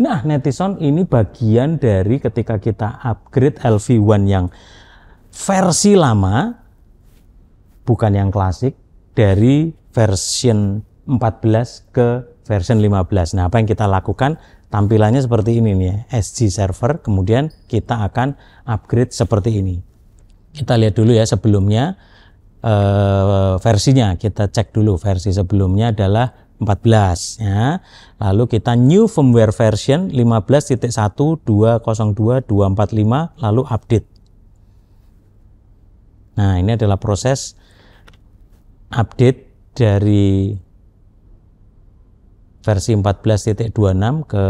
Nah, netizen, ini bagian dari ketika kita upgrade LV1 yang versi lama, bukan yang klasik, dari version 14 ke version 15. Nah, apa yang kita lakukan? Tampilannya seperti ini nih ya, SG server, kemudian kita akan upgrade seperti ini. Kita lihat dulu ya sebelumnya, versinya, kita cek dulu. Versi sebelumnya adalah 14 ya. Lalu kita new firmware version 15.1.202.245 lalu update. Nah, ini adalah proses update dari versi 14.26 ke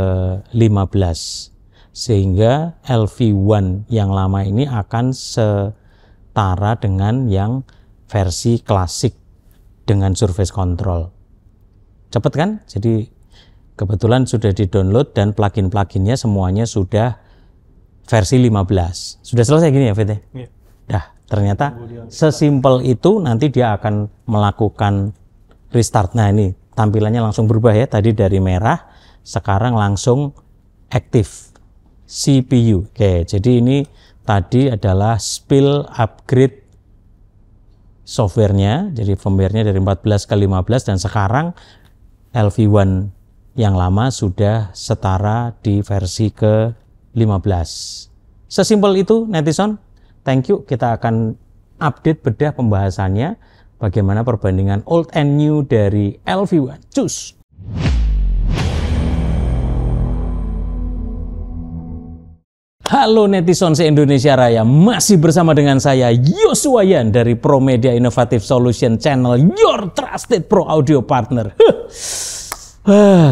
15 sehingga LV1 yang lama ini akan setara dengan yang versi klasik dengan surface control. Cepet kan? Jadi kebetulan sudah di-download dan plugin-pluginnya semuanya sudah versi 15. Sudah selesai gini ya, Fit? Iya. Dah, ternyata sesimpel itu nanti dia akan melakukan restart. Nah, ini tampilannya langsung berubah ya. Tadi dari merah, sekarang langsung aktif CPU. Oke, jadi ini tadi adalah spill upgrade softwarenya. Jadi firmware-nya dari 14 ke 15 dan sekarang LV1 yang lama sudah setara di versi ke-15. Sesimpel itu netizen. Thank you. Kita akan update bedah pembahasannya. Bagaimana perbandingan old and new dari LV1. Cus! Halo netizen se-Indonesia Raya, masih bersama dengan saya Yosua Yan dari Promedia Innovative Solution Channel, your trusted pro audio partner.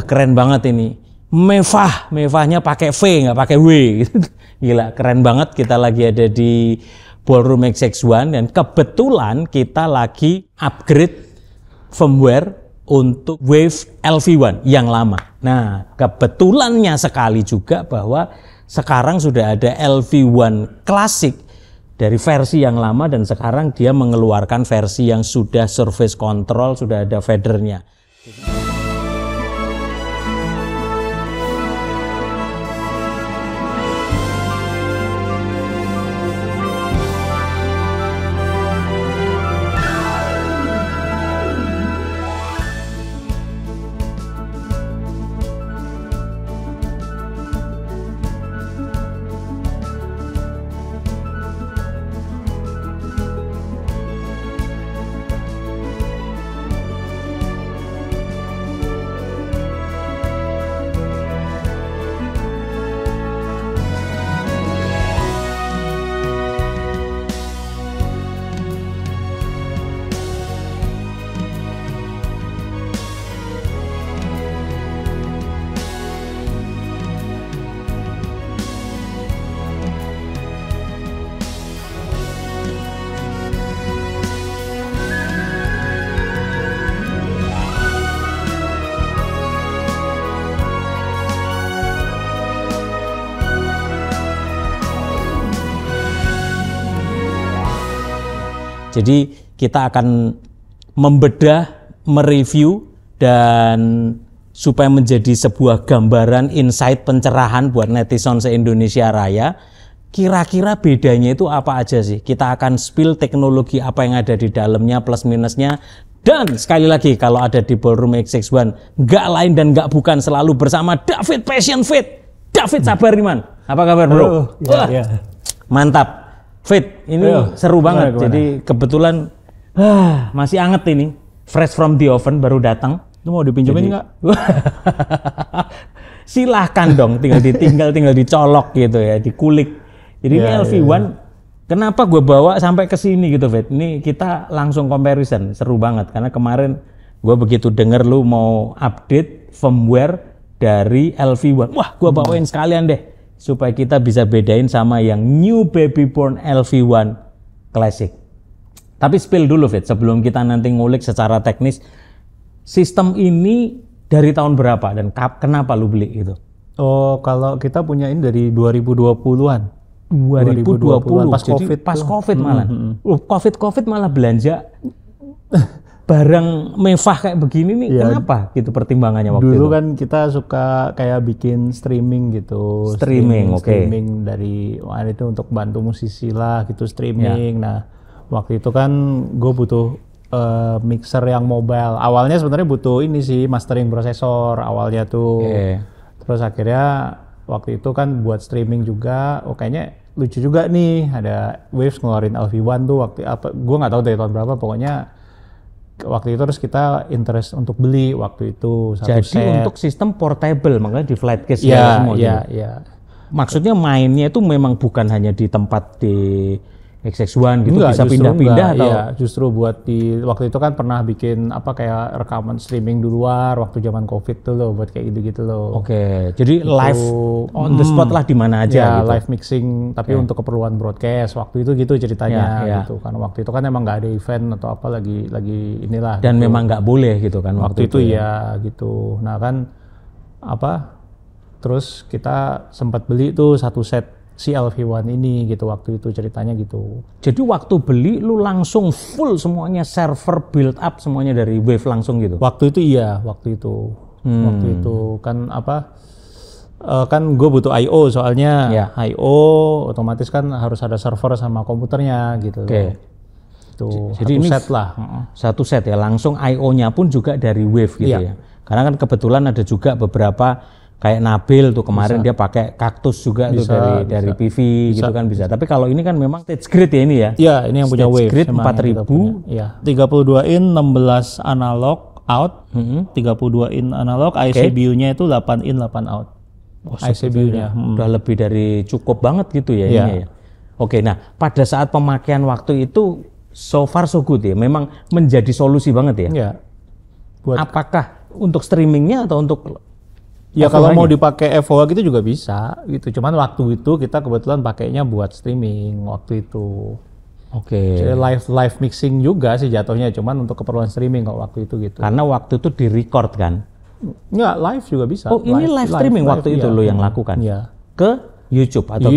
Keren banget ini. Mevahnya pakai V nggak pakai W. Gila, keren banget. Kita lagi ada di Ballroom XX1 dan kebetulan kita lagi upgrade firmware untuk Wave LV1 yang lama. Nah, kebetulannya sekali juga bahwa sekarang sudah ada LV1 klasik dari versi yang lama dan sekarang dia mengeluarkan versi yang sudah surface control, sudah ada fadernya. Jadi kita akan membedah, mereview, dan supaya menjadi sebuah gambaran insight pencerahan buat netizen se-Indonesia Raya, kira-kira bedanya itu apa aja sih? Kita akan spill teknologi apa yang ada di dalamnya, plus minusnya. Dan sekali lagi kalau ada di Ballroom XX1, nggak lain dan nggak bukan selalu bersama David Passion Fit. David Sabariman, apa kabar bro? Ya. Mantap. Fit, ini seru banget. Gimana? Jadi kebetulan masih anget ini, fresh from the oven, baru datang. Lu mau dipinjemin nggak? Silahkan dong, tinggal dicolok gitu ya, dikulik. Jadi ini LV1, kenapa gue bawa sampai ke sini gitu, Fit? Ini kita langsung comparison, seru banget. Karena kemarin gue begitu denger lu mau update firmware dari LV1. Wah, gue bawain sekalian deh. Supaya kita bisa bedain sama yang new babyborn LV1 Classic. Tapi spill dulu Fit, sebelum kita nanti ngulik secara teknis, sistem ini dari tahun berapa dan kenapa lu beli itu? Oh, kalau kita punya ini dari 2020-an. 2020 pas jadi COVID pas tuh. COVID malah. Covid malah belanja. barang mewah kayak begini nih, kenapa gitu pertimbangannya waktu Dulu itu? kan kita suka kayak bikin streaming gitu. Streaming, oke. Streaming dari itu untuk bantu musisi lah gitu streaming. Nah, waktu itu kan gue butuh mixer yang mobile. Awalnya sebenarnya butuh ini sih mastering prosesor awalnya tuh. Terus akhirnya waktu itu kan buat streaming juga, kayaknya lucu juga nih ada Waves ngeluarin LV1 tuh waktu apa? Gue nggak tahu dari tahun berapa, pokoknya waktu itu terus kita interest untuk beli waktu itu satu Jadi set. untuk sistem portable, makanya di flight case semua gitu. Maksudnya mainnya itu memang bukan hanya di tempat di XX1 gitu, Enggak, bisa pindah-pindah atau? Iya, justru buat di waktu itu kan pernah bikin apa kayak rekaman streaming di luar waktu zaman COVID tuh loh, buat kayak gitu-gitu loh. Oke, jadi live on the spot lah di mana aja Ya, gitu. live mixing tapi untuk keperluan broadcast waktu itu gitu ceritanya gitu kan. Waktu itu kan emang nggak ada event atau apa lagi inilah. Dan gitu. memang nggak boleh gitu kan Waktu itu ya gitu. Nah kan apa? Terus kita sempat beli tuh satu set si LV1 ini gitu waktu itu ceritanya gitu. Jadi waktu beli lu langsung full semuanya server build up semuanya dari Wave langsung gitu. Waktu itu iya, waktu itu. Waktu itu kan apa? Kan gue butuh I/O soalnya. I/O otomatis kan harus ada server sama komputernya gitu. Tuh, jadi satu ini set lah. Satu set ya, langsung I/O-nya pun juga dari Wave gitu ya. Karena kan kebetulan ada juga beberapa kayak Nabil tuh kemarin dia pakai Kaktus juga tuh dari PV gitu kan bisa. Tapi kalau ini kan memang stage grid ya ini ya. Iya, ini yang punya Wave. Stage grid 4000. Iya. 32 in 16 analog out, 32 in analog, ICBU-nya itu 8 in 8 out. ICBU-nya udah lebih dari cukup banget gitu ya ini ya. Oke, nah pada saat pemakaian waktu itu so far so good ya. Memang menjadi solusi banget ya. Iya. Apakah untuk streamingnya atau untuk ya kalau mau dipakai FOA gitu juga bisa gitu. Cuman waktu itu kita kebetulan pakainya buat streaming waktu itu. Jadi live mixing juga sih jatuhnya, cuman untuk keperluan streaming kok waktu itu gitu. Karena waktu itu di-record kan? Enggak, live juga bisa. Oh, ini live streaming waktu itu lo yang lakukan? Iya. Ke YouTube atau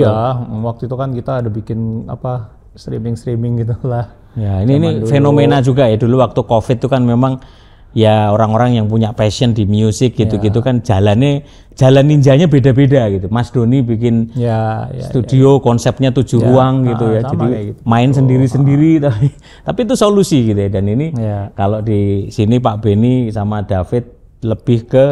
waktu itu kan kita ada bikin apa streaming gitu lah. Ya, ini fenomena juga ya dulu waktu COVID itu kan memang ya orang-orang yang punya passion di musik gitu-gitu kan jalan ninjanya beda-beda gitu. Mas Doni bikin studio konsepnya 7 ruang gitu ya. Jadi gitu. Main sendiri-sendiri tapi itu solusi gitu ya. Dan ini kalau di sini Pak Benny sama David lebih ke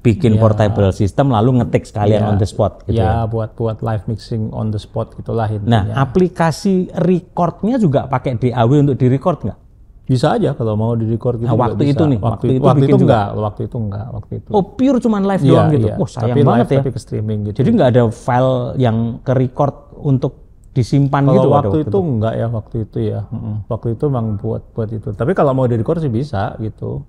bikin portable system lalu ngetik sekalian on the spot gitu ya. buat live mixing on the spot gitulah Nah, intinya. aplikasi recordnya juga pakai DAW untuk di-record nggak? Bisa aja kalau mau di-record gitu. Waktu bisa. itu nih, waktu itu enggak. Oh, pure cuman live doang gitu. Oh, sayang tapi banget live, ya. Tapi ke streaming gitu. Jadi nggak ada file yang ke record untuk disimpan kalau gitu waktu itu enggak ya, waktu itu ya. Waktu itu memang buat itu. Tapi kalau mau di-record sih bisa gitu.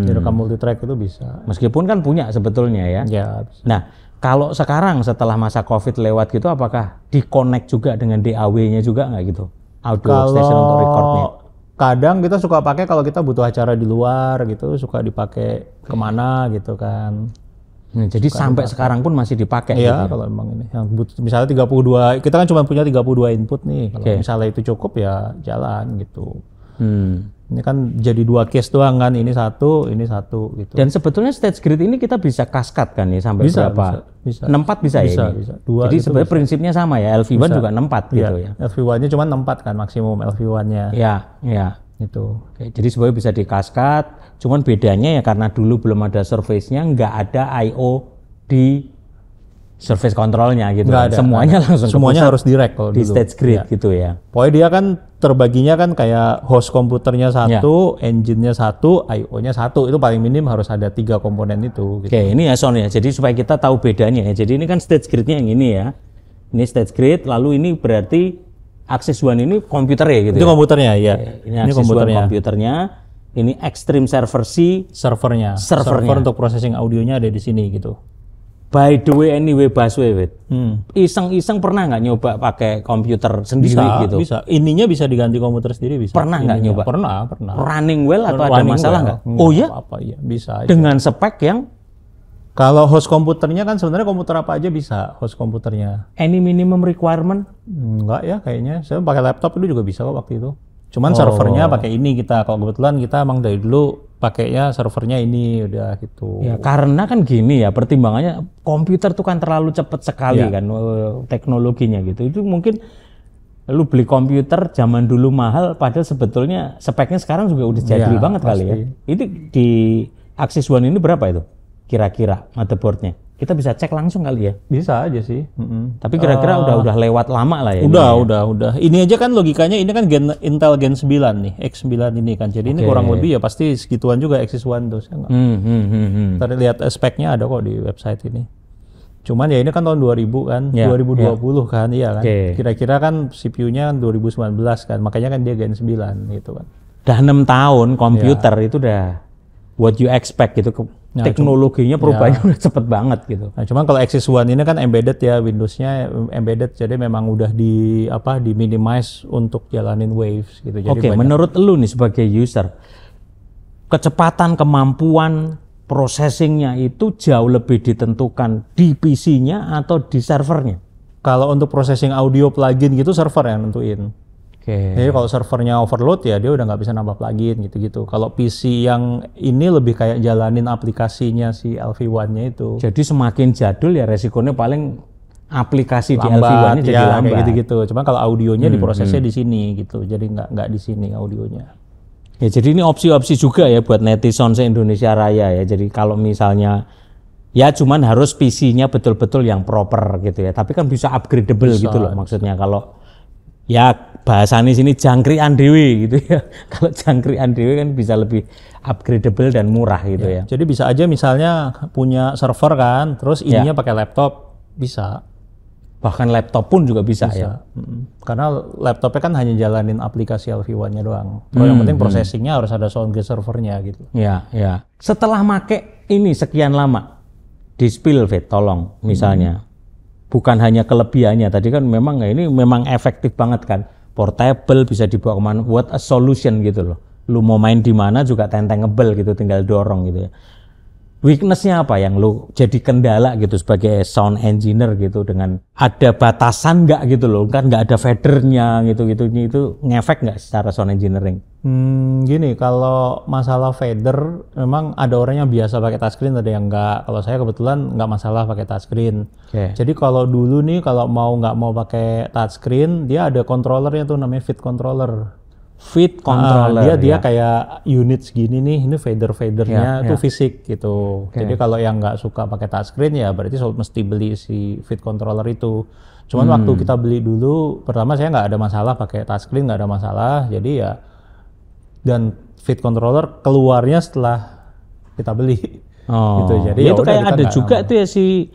Direkam multitrack itu bisa. Meskipun kan punya sebetulnya ya. Bisa. Nah, kalau sekarang setelah masa COVID lewat gitu apakah di-connect juga dengan DAW-nya juga nggak gitu? Audio station untuk recordnya? Kadang kita suka pakai kalau kita butuh acara di luar gitu, suka dipakai kemana gitu kan. Jadi sampai sekarang pun masih dipakai. Iya, gitu. Kalau emang ini yang misalnya 32, kita kan cuma punya 32 input nih. Kalau misalnya itu cukup ya jalan gitu. Ini kan jadi 2 case doang kan, ini satu gitu. Dan sebetulnya stage grid ini kita bisa cascade kan ya sampai berapa? Bisa. 64 bisa ya ini? Bisa. Jadi sebenarnya prinsipnya sama ya, LV1 juga 64 gitu ya. LV1-nya cuma 64 kan maksimum LV1-nya. Iya. Itu. Jadi sebenarnya bisa di cascade, cuman bedanya ya karena dulu belum ada surface-nya, nggak ada I/O di surface control-nya gitu. Nggak ada, semuanya langsung semuanya harus direct kalau di dulu. stage grid gitu ya. Pokoknya dia kan terbaginya kan kayak host komputernya satu, engine-nya satu, I/O-nya satu. Itu paling minim harus ada 3 komponen itu. Gitu. Oke, ini ya Son ya. Jadi supaya kita tahu bedanya ya. Jadi ini kan stage grid-nya yang ini ya. Ini stage grid, lalu ini berarti Axis One ini komputer ya gitu. Itu komputernya ya. Ini komputernya. Ini Extreme Server C server untuk processing audionya ada di sini gitu. By the way anyway Baswe, iseng-iseng pernah nggak nyoba pakai komputer sendiri gitu? Bisa. Ininya bisa diganti komputer sendiri bisa. Pernah nggak nyoba? Pernah. Running well atau ada masalah nggak? Oh ya? Apa ya? Bisa aja. Dengan spek yang kalau host komputernya kan sebenarnya komputer apa aja bisa host komputernya. Any minimum requirement? Enggak ya kayaknya. Saya pakai laptop itu juga bisa kok waktu itu. Cuman servernya pakai ini kita. Kalau kebetulan kita emang dari dulu pakainya servernya ini udah gitu. Ya karena kan gini ya, pertimbangannya komputer tuh kan terlalu cepat sekali kan teknologinya gitu. Itu mungkin lu beli komputer zaman dulu mahal, padahal sebetulnya speknya sekarang juga udah jadul banget pasti. Kali ya. Itu di Axis One ini berapa itu kira-kira motherboardnya? Kita bisa cek langsung kali ya? Bisa aja sih. Tapi kira-kira udah lewat lama lah ya? Udah. Ini aja kan logikanya, ini kan Intel Gen 9 nih, X9 ini kan. Jadi ini kurang lebih ya pasti segituan juga Axis One tuh. Tadi lihat speknya ada kok di website ini. Cuman ya ini kan tahun 2000 kan, 2020 kan, iya kan. Kira-kira kan CPU-nya 2019 kan, makanya kan dia Gen 9 gitu kan. Udah 6 tahun komputer itu udah what you expect gitu. Teknologinya perubahannya udah cepet banget gitu. Nah, cuman kalau Axis One ini kan embedded ya, Windows-nya embedded, jadi memang udah di minimize untuk jalanin Waves gitu. Jadi menurut lu nih sebagai user, kecepatan kemampuan processingnya itu jauh lebih ditentukan di PC-nya atau di servernya? Kalau untuk processing audio plugin gitu server yang nentuin. Jadi kalau servernya overload ya dia udah nggak bisa nambah plugin gitu-gitu. Kalau PC yang ini lebih kayak jalanin aplikasinya si LV1-nya itu. Jadi semakin jadul ya resikonya paling aplikasi lambat, di LV1-nya jadi lambat. Kayak gitu-gitu. Cuma kalau audionya diprosesnya di sini gitu. Jadi nggak di sini audionya. Ya jadi ini opsi-opsi juga ya buat netizen se-Indonesia Raya ya. Jadi kalau misalnya ya cuman harus PC-nya betul-betul yang proper gitu ya. Tapi kan bisa upgradable gitu loh maksudnya. Kalau ya bahasanya sini jangkrian dewe gitu ya. Kalau jangkrian dewe kan bisa lebih upgradable dan murah gitu ya. Jadi bisa aja misalnya punya server kan, terus ininya pakai laptop, bisa. Bahkan laptop pun juga bisa. Ya. Karena laptopnya kan hanya jalanin aplikasi LV1-nya doang. Yang penting processingnya harus ada SoundGate servernya gitu. Ya. Setelah make ini sekian lama, di spill tolong misalnya. Bukan hanya kelebihannya, tadi kan memang ini memang efektif banget kan, portable bisa dibawa kemana, what a solution gitu loh. Lu mau main di mana juga tentengable gitu, tinggal dorong gitu ya. Weakness-nya apa yang lu jadi kendala gitu sebagai sound engineer gitu, dengan ada batasan nggak gitu loh, kan nggak ada fadernya gitu-gitu, itu ngefek nggak secara sound engineering? Gini, kalau masalah fader memang ada orang yang biasa pakai touchscreen, ada yang nggak. Kalau saya kebetulan nggak masalah pakai touchscreen. Jadi kalau dulu nih kalau nggak mau pakai touchscreen, dia ada controllernya tuh namanya Fit Controller. Fit controller. Dia kayak unit segini nih, ini fadernya itu fisik gitu. Jadi kalau yang nggak suka pakai touchscreen ya berarti mesti beli si Fit controller itu. Cuman waktu kita beli dulu, pertama saya nggak ada masalah pakai touchscreen, nggak ada masalah. Jadi ya, dan Fit controller keluarnya setelah kita beli. Gitu. Jadi ya itu kayak ada juga tuh ya si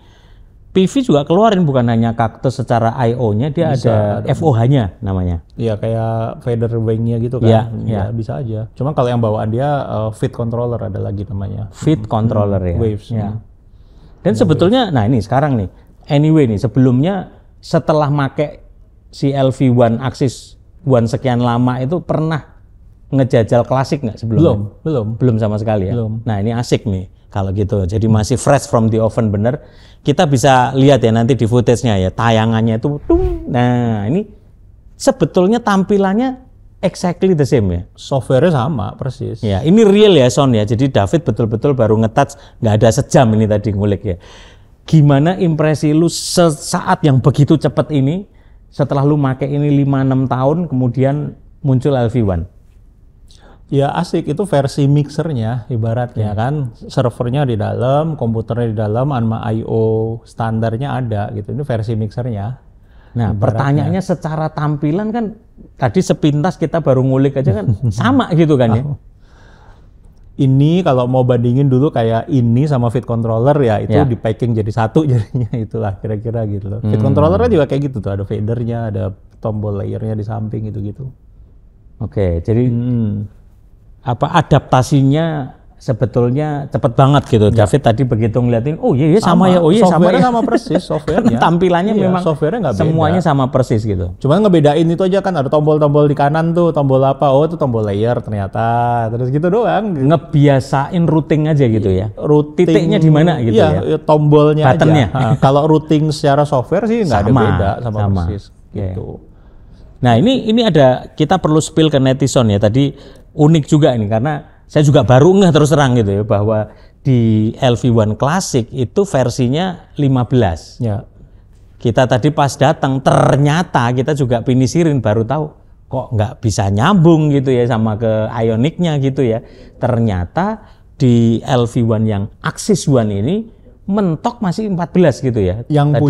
PV juga keluarin, bukan hanya Cactus secara I/O-nya, dia bisa, ada FOH-nya namanya. Iya, kayak fader wing-nya gitu kan. Ya, bisa aja. Cuma kalau yang bawaan dia Fit controller ada lagi namanya. Fit controller ya. Waves. Ya. Dan sebetulnya, nah ini sekarang nih, anyway nih, sebelumnya setelah make si LV1 Axis One sekian lama itu pernah ngejajal klasik nggak sebelumnya? Belum sama sekali ya. Nah ini asik nih kalau gitu. Jadi masih fresh from the oven bener. Kita bisa lihat ya nanti di footage-nya ya, tayangannya itu. Nah ini sebetulnya tampilannya exactly the same ya. Software-nya sama persis. Ya ini real ya Son ya. Jadi David betul-betul baru nge-touch, nggak ada sejam ini tadi ngulik ya. Gimana impresi lu saat yang begitu cepat ini, setelah lu make ini 5-6 tahun kemudian muncul LV1? Ya asik, itu versi mixernya ibaratnya kan, servernya di dalam, komputernya di dalam, sama I/O standarnya ada gitu. Ini versi mixernya. Nah pertanyaannya secara tampilan kan tadi sepintas kita baru ngulik aja kan sama gitu kan ya. Ini kalau mau bandingin dulu kayak ini sama Fit controller ya itu di packing jadi satu jadinya, itulah kira-kira gitu loh. Fit controllernya juga kayak gitu tuh, ada fadernya, ada tombol layernya di samping gitu-gitu. Oke, jadi apa adaptasinya sebetulnya cepet banget gitu. David tadi begitu ngeliatin, oh iya sama ya, oh iya sama ya. Sama persis softwarenya. Tampilannya memang softwarenya nggak beda. Semuanya sama persis gitu. Cuman ngebedain itu aja kan, ada tombol-tombol di kanan tuh, tombol apa? Oh itu tombol layer ternyata. Terus gitu doang. Ngebiasain routing aja gitu ya. Routing, titiknya di mana gitu ya. Tombolnya buttonnya aja. Nah, kalau routing secara software sih nggak ada beda sama persis gitu. Nah ini ada, kita perlu spill ke netizen ya. Tadi unik juga ini karena saya juga baru ngeh terus terang gitu ya bahwa di LV1 Classic itu versinya 15. Ya. Kita tadi pas datang ternyata kita juga pinisirin baru tahu kok nggak bisa nyambung gitu ya sama ke Ioniq-nya gitu ya. Ternyata di LV1 yang Axis One ini mentok masih 14 gitu ya. Yang tadi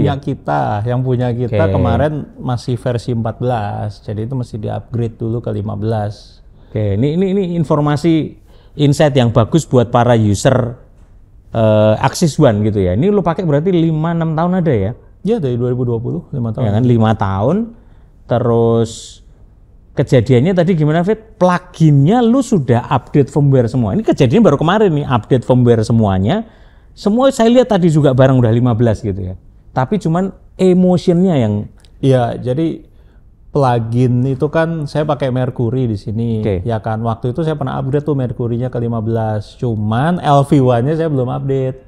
punya kita kemarin masih versi 14. Jadi itu mesti di-upgrade dulu ke 15. Oke, ini informasi insight yang bagus buat para user Axis One gitu ya. Ini lu pakai berarti 5-6 tahun ada ya? Ya dari 2020, 5 tahun. Ya kan 5 tahun. Terus kejadiannya tadi gimana Fit? Pluginnya lu sudah update firmware semua. Ini kejadiannya baru kemarin nih, update firmware semuanya. Semua saya lihat tadi juga barang udah 15 gitu ya. Tapi cuman emotionnya yang... Iya, jadi plugin itu kan saya pakai Mercury di sini. Ya kan, waktu itu saya pernah upgrade tuh Mercury-nya ke 15. Cuman LV1-nya saya belum update.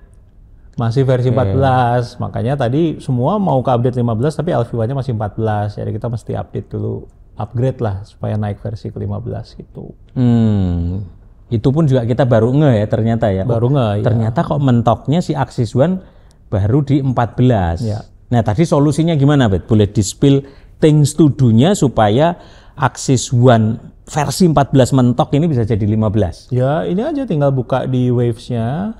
Masih versi 14. Makanya tadi semua mau ke update 15 tapi LV1-nya masih 14. Jadi kita mesti update dulu. Upgrade lah supaya naik versi ke 15 gitu. Itu pun juga kita baru ngeh ya ternyata ya. Baru ngeh. Ternyata kok mentoknya si Axis One baru di 14. Ya. Nah tadi solusinya gimana Bet? Boleh di-spill things to do-nya supaya Axis One versi 14 mentok ini bisa jadi 15? Ya ini aja tinggal buka di Waves-nya.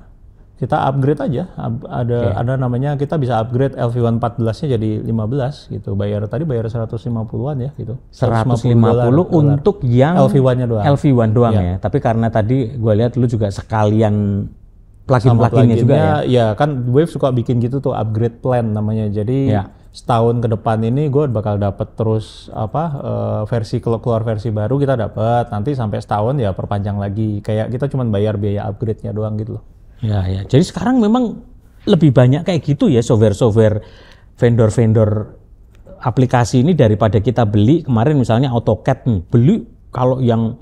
Kita upgrade aja. Ada namanya, kita bisa upgrade LV1 14-nya jadi 15 gitu. Bayar 150-an ya gitu. 150 untuk yang LV1-nya doang. LV1 doang ya. Tapi karena tadi gue lihat lu juga sekalian plugin-pluginnya juga ya. Ya kan Wave suka bikin gitu tuh, upgrade plan namanya. Jadi setahun ke depan ini gue bakal dapat terus versi keluar versi baru kita dapat. Nanti sampai setahun ya perpanjang lagi. Kayak kita cuma bayar biaya upgrade-nya doang gitu loh. Ya. Jadi sekarang memang lebih banyak kayak gitu ya software-software vendor-vendor aplikasi ini daripada kita beli kemarin misalnya AutoCAD nih, beli kalau yang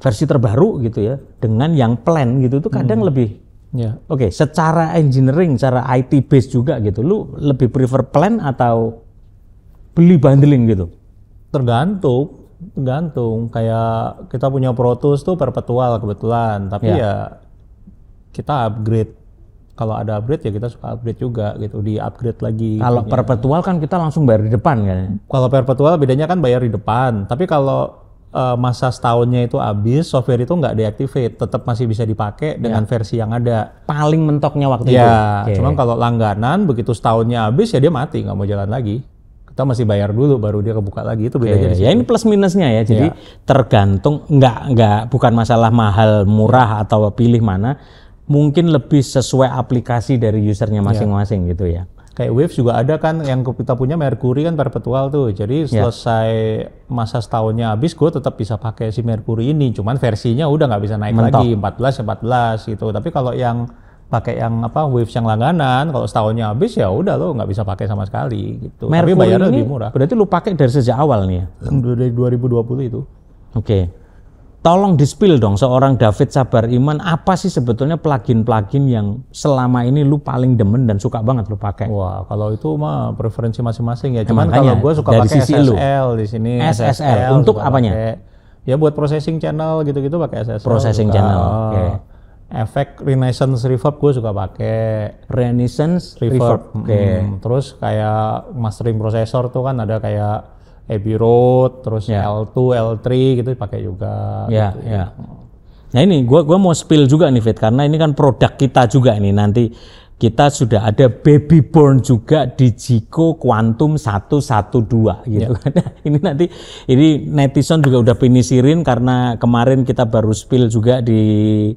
versi terbaru gitu ya dengan yang plan gitu tuh kadang lebih Oke, secara engineering, secara IT base juga gitu, lu lebih prefer plan atau beli bundling gitu? Tergantung. Kayak kita punya Pro Tools tuh perpetual kebetulan, tapi ya kita upgrade. Kalau ada upgrade ya kita suka upgrade juga gitu, di-upgrade lagi. Kalau perpetual kan kita langsung bayar di depan kan? Kalau perpetual bedanya kan bayar di depan, tapi kalau masa setahunnya itu habis, software itu nggak deactivate, tetap masih bisa dipakai dengan versi yang ada. Paling mentoknya waktu itu? Ya, cuman kalau langganan begitu setahunnya habis ya dia mati, nggak mau jalan lagi. Kita masih bayar dulu baru dia kebuka lagi, itu bedanya di situ. Ya ini plus minusnya ya, jadi tergantung, bukan masalah mahal, murah atau pilih mana, mungkin lebih sesuai aplikasi dari usernya masing-masing gitu ya. Kayak Waves juga ada kan, yang kita punya Mercury kan perpetual tuh, jadi selesai masa setahunnya habis gue tetap bisa pakai si Mercury ini, cuman versinya udah nggak bisa naik lagi 14 gitu. Tapi kalau yang pakai yang Waves yang langganan, kalau setahunnya habis ya udah lo nggak bisa pakai sama sekali gitu. Mercury tapi bayarnya lebih murah. Berarti lu pakai dari sejak awal nih ya? Dari 2020 itu. Oke. Tolong di-spill dong seorang David Sabar Iman, apa sih sebetulnya plugin-plugin yang selama ini lu paling demen dan suka banget lu pakai? Wah, kalau itu mah preferensi masing-masing ya. Cuman kalau gue suka pakai SSL di sini. SSL untuk apanya? Ya buat processing channel gitu-gitu pakai SSL. Processing channel. Oke. Efek Renaissance Reverb gue suka pakai. Renaissance Reverb. Oke. Terus kayak mastering prosesor tuh kan ada kayak Abbey Road, terus L2, L3 gitu pakai juga. Gitu. Nah ini gua mau spill juga nih Fit, karena ini kan produk kita juga nih, nanti kita sudah ada baby born juga di Jiko Quantum 112 gitu. Ini nanti ini netizen juga udah pinisirin karena kemarin kita baru spill juga di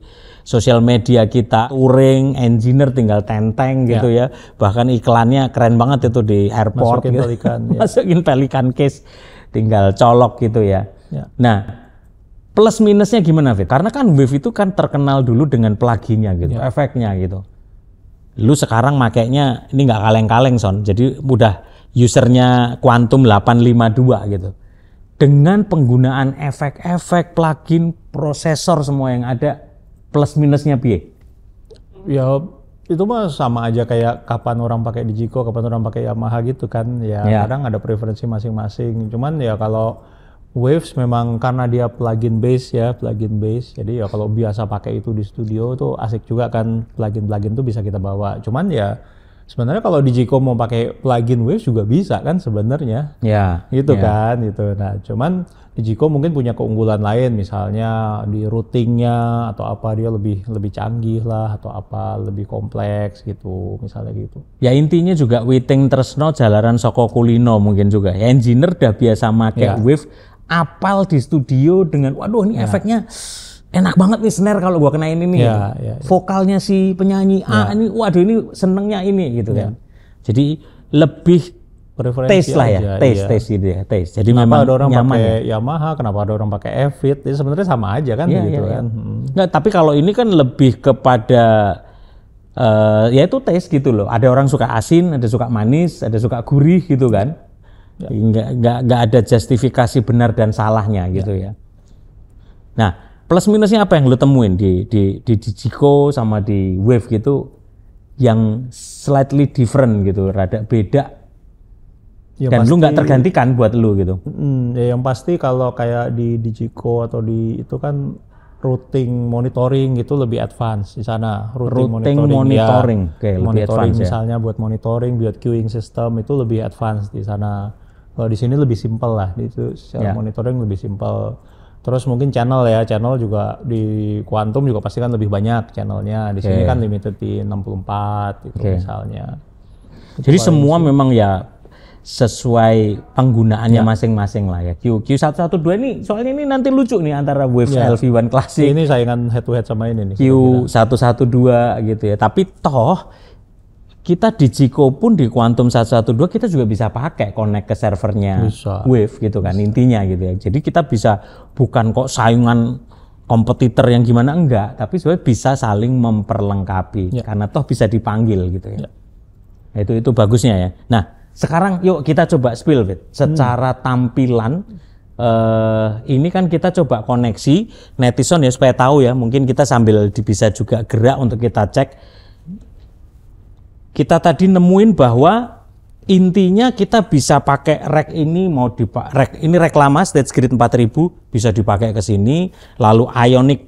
sosial media kita, touring engineer tinggal tenteng gitu ya. Bahkan iklannya keren banget itu di airport. Masukin gitu. pelikan. Masukin pelikan case, tinggal colok gitu ya. Nah, plus minusnya gimana Fit? Karena kan Wave itu kan terkenal dulu dengan pluginnya gitu, efeknya gitu. Lu sekarang makainya ini nggak kaleng-kaleng Son, jadi udah usernya Quantum 852 gitu. Dengan penggunaan efek-efek, plugin, prosesor semua yang ada, plus minusnya piye? Ya Itu mah sama aja kayak kapan orang pakai Digico, kapan orang pakai Yamaha gitu kan. Ya kadang ada preferensi masing-masing. Cuman ya kalau Waves memang karena dia plugin base ya, plugin base. Jadi ya kalau biasa pakai itu di studio tuh asik juga kan, plugin-plugin tuh bisa kita bawa. Cuman ya sebenarnya kalau Digico mau pakai plugin Waves juga bisa kan sebenarnya. Ya. Gitu kan gitu. Nah, cuman Digico mungkin punya keunggulan lain, misalnya di routingnya atau apa dia lebih canggih lah atau apa lebih kompleks gitu, misalnya gitu. Ya intinya juga witing tresno jalaran saka kulino mungkin juga. Ya, engineer udah biasa make Wave, apal di studio dengan waduh ini efeknya enak banget nih snare kalau gua kenain ini. Vokalnya si penyanyi ini waduh ini senengnya ini gitu kan. Jadi lebih taste lah ya, taste gitu ya, taste. Jadi kenapa memang ada orang nyaman pakai ya? Yamaha, kenapa ada orang pakai Evit? Itu sebenarnya sama aja kan gitu kan. Nggak, tapi kalau ini kan lebih kepada ya itu taste gitu loh. Ada orang suka asin, ada suka manis, ada suka gurih gitu kan. Nggak ada justifikasi benar dan salahnya gitu ya. Nah, plus minusnya apa yang lo temuin di Digico sama di Wave gitu yang slightly different gitu, rada beda? Ya dan pasti, lu nggak tergantikan buat lu gitu. Ya yang pasti kalau kayak di Digico atau di itu kan routing monitoring gitu lebih advance di sana. Routing monitoring, ya, lebih advance misalnya buat monitoring, buat queuing system itu lebih advance di sana. Kalau di sini lebih simple lah, itu secara monitoring lebih simple. Terus mungkin channel juga di Quantum juga pasti kan lebih banyak channelnya. Di sini kan limited di 64 gitu misalnya. Jadi semua memang ya sesuai penggunaannya masing-masing lah ya. Q112 ini soalnya ini nanti lucu nih antara Wave LV1 Classic. Ini saingan head to head sama ini nih. Q112 gitu ya. Tapi toh kita di Digico pun di Quantum 112 kita juga bisa pakai connect ke servernya Wave gitu kan intinya gitu ya. Jadi kita bisa bukan kok saingan kompetitor yang gimana enggak, tapi sebenarnya bisa saling memperlengkapi karena toh bisa dipanggil gitu ya. Itu bagusnya ya. Nah, sekarang yuk kita coba spill Fit. Secara tampilan ini kan kita coba koneksi netizen ya supaya tahu ya, mungkin kita sambil bisa juga gerak untuk kita cek. Kita tadi nemuin bahwa intinya kita bisa pakai rack ini rack lama Stage Grid 4000 bisa dipakai ke sini, lalu Ioniq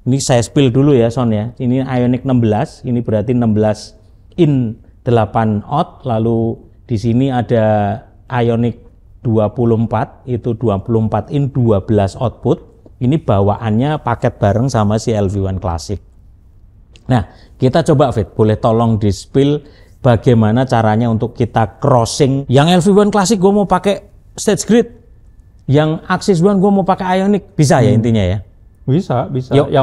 ini saya spill dulu ya Son ya. Ini Ioniq 16, ini berarti 16 in 8 out, lalu di sini ada Ioniq 24, itu 24 in 12 output. Ini bawaannya paket bareng sama si LV1 Classic. Nah, kita coba Fit, boleh tolong di-spill bagaimana caranya untuk kita crossing. Yang LV1 Classic gue mau pakai Stage Grid, yang Axis One gue mau pakai Ioniq, bisa ya intinya ya? Bisa. Yuk,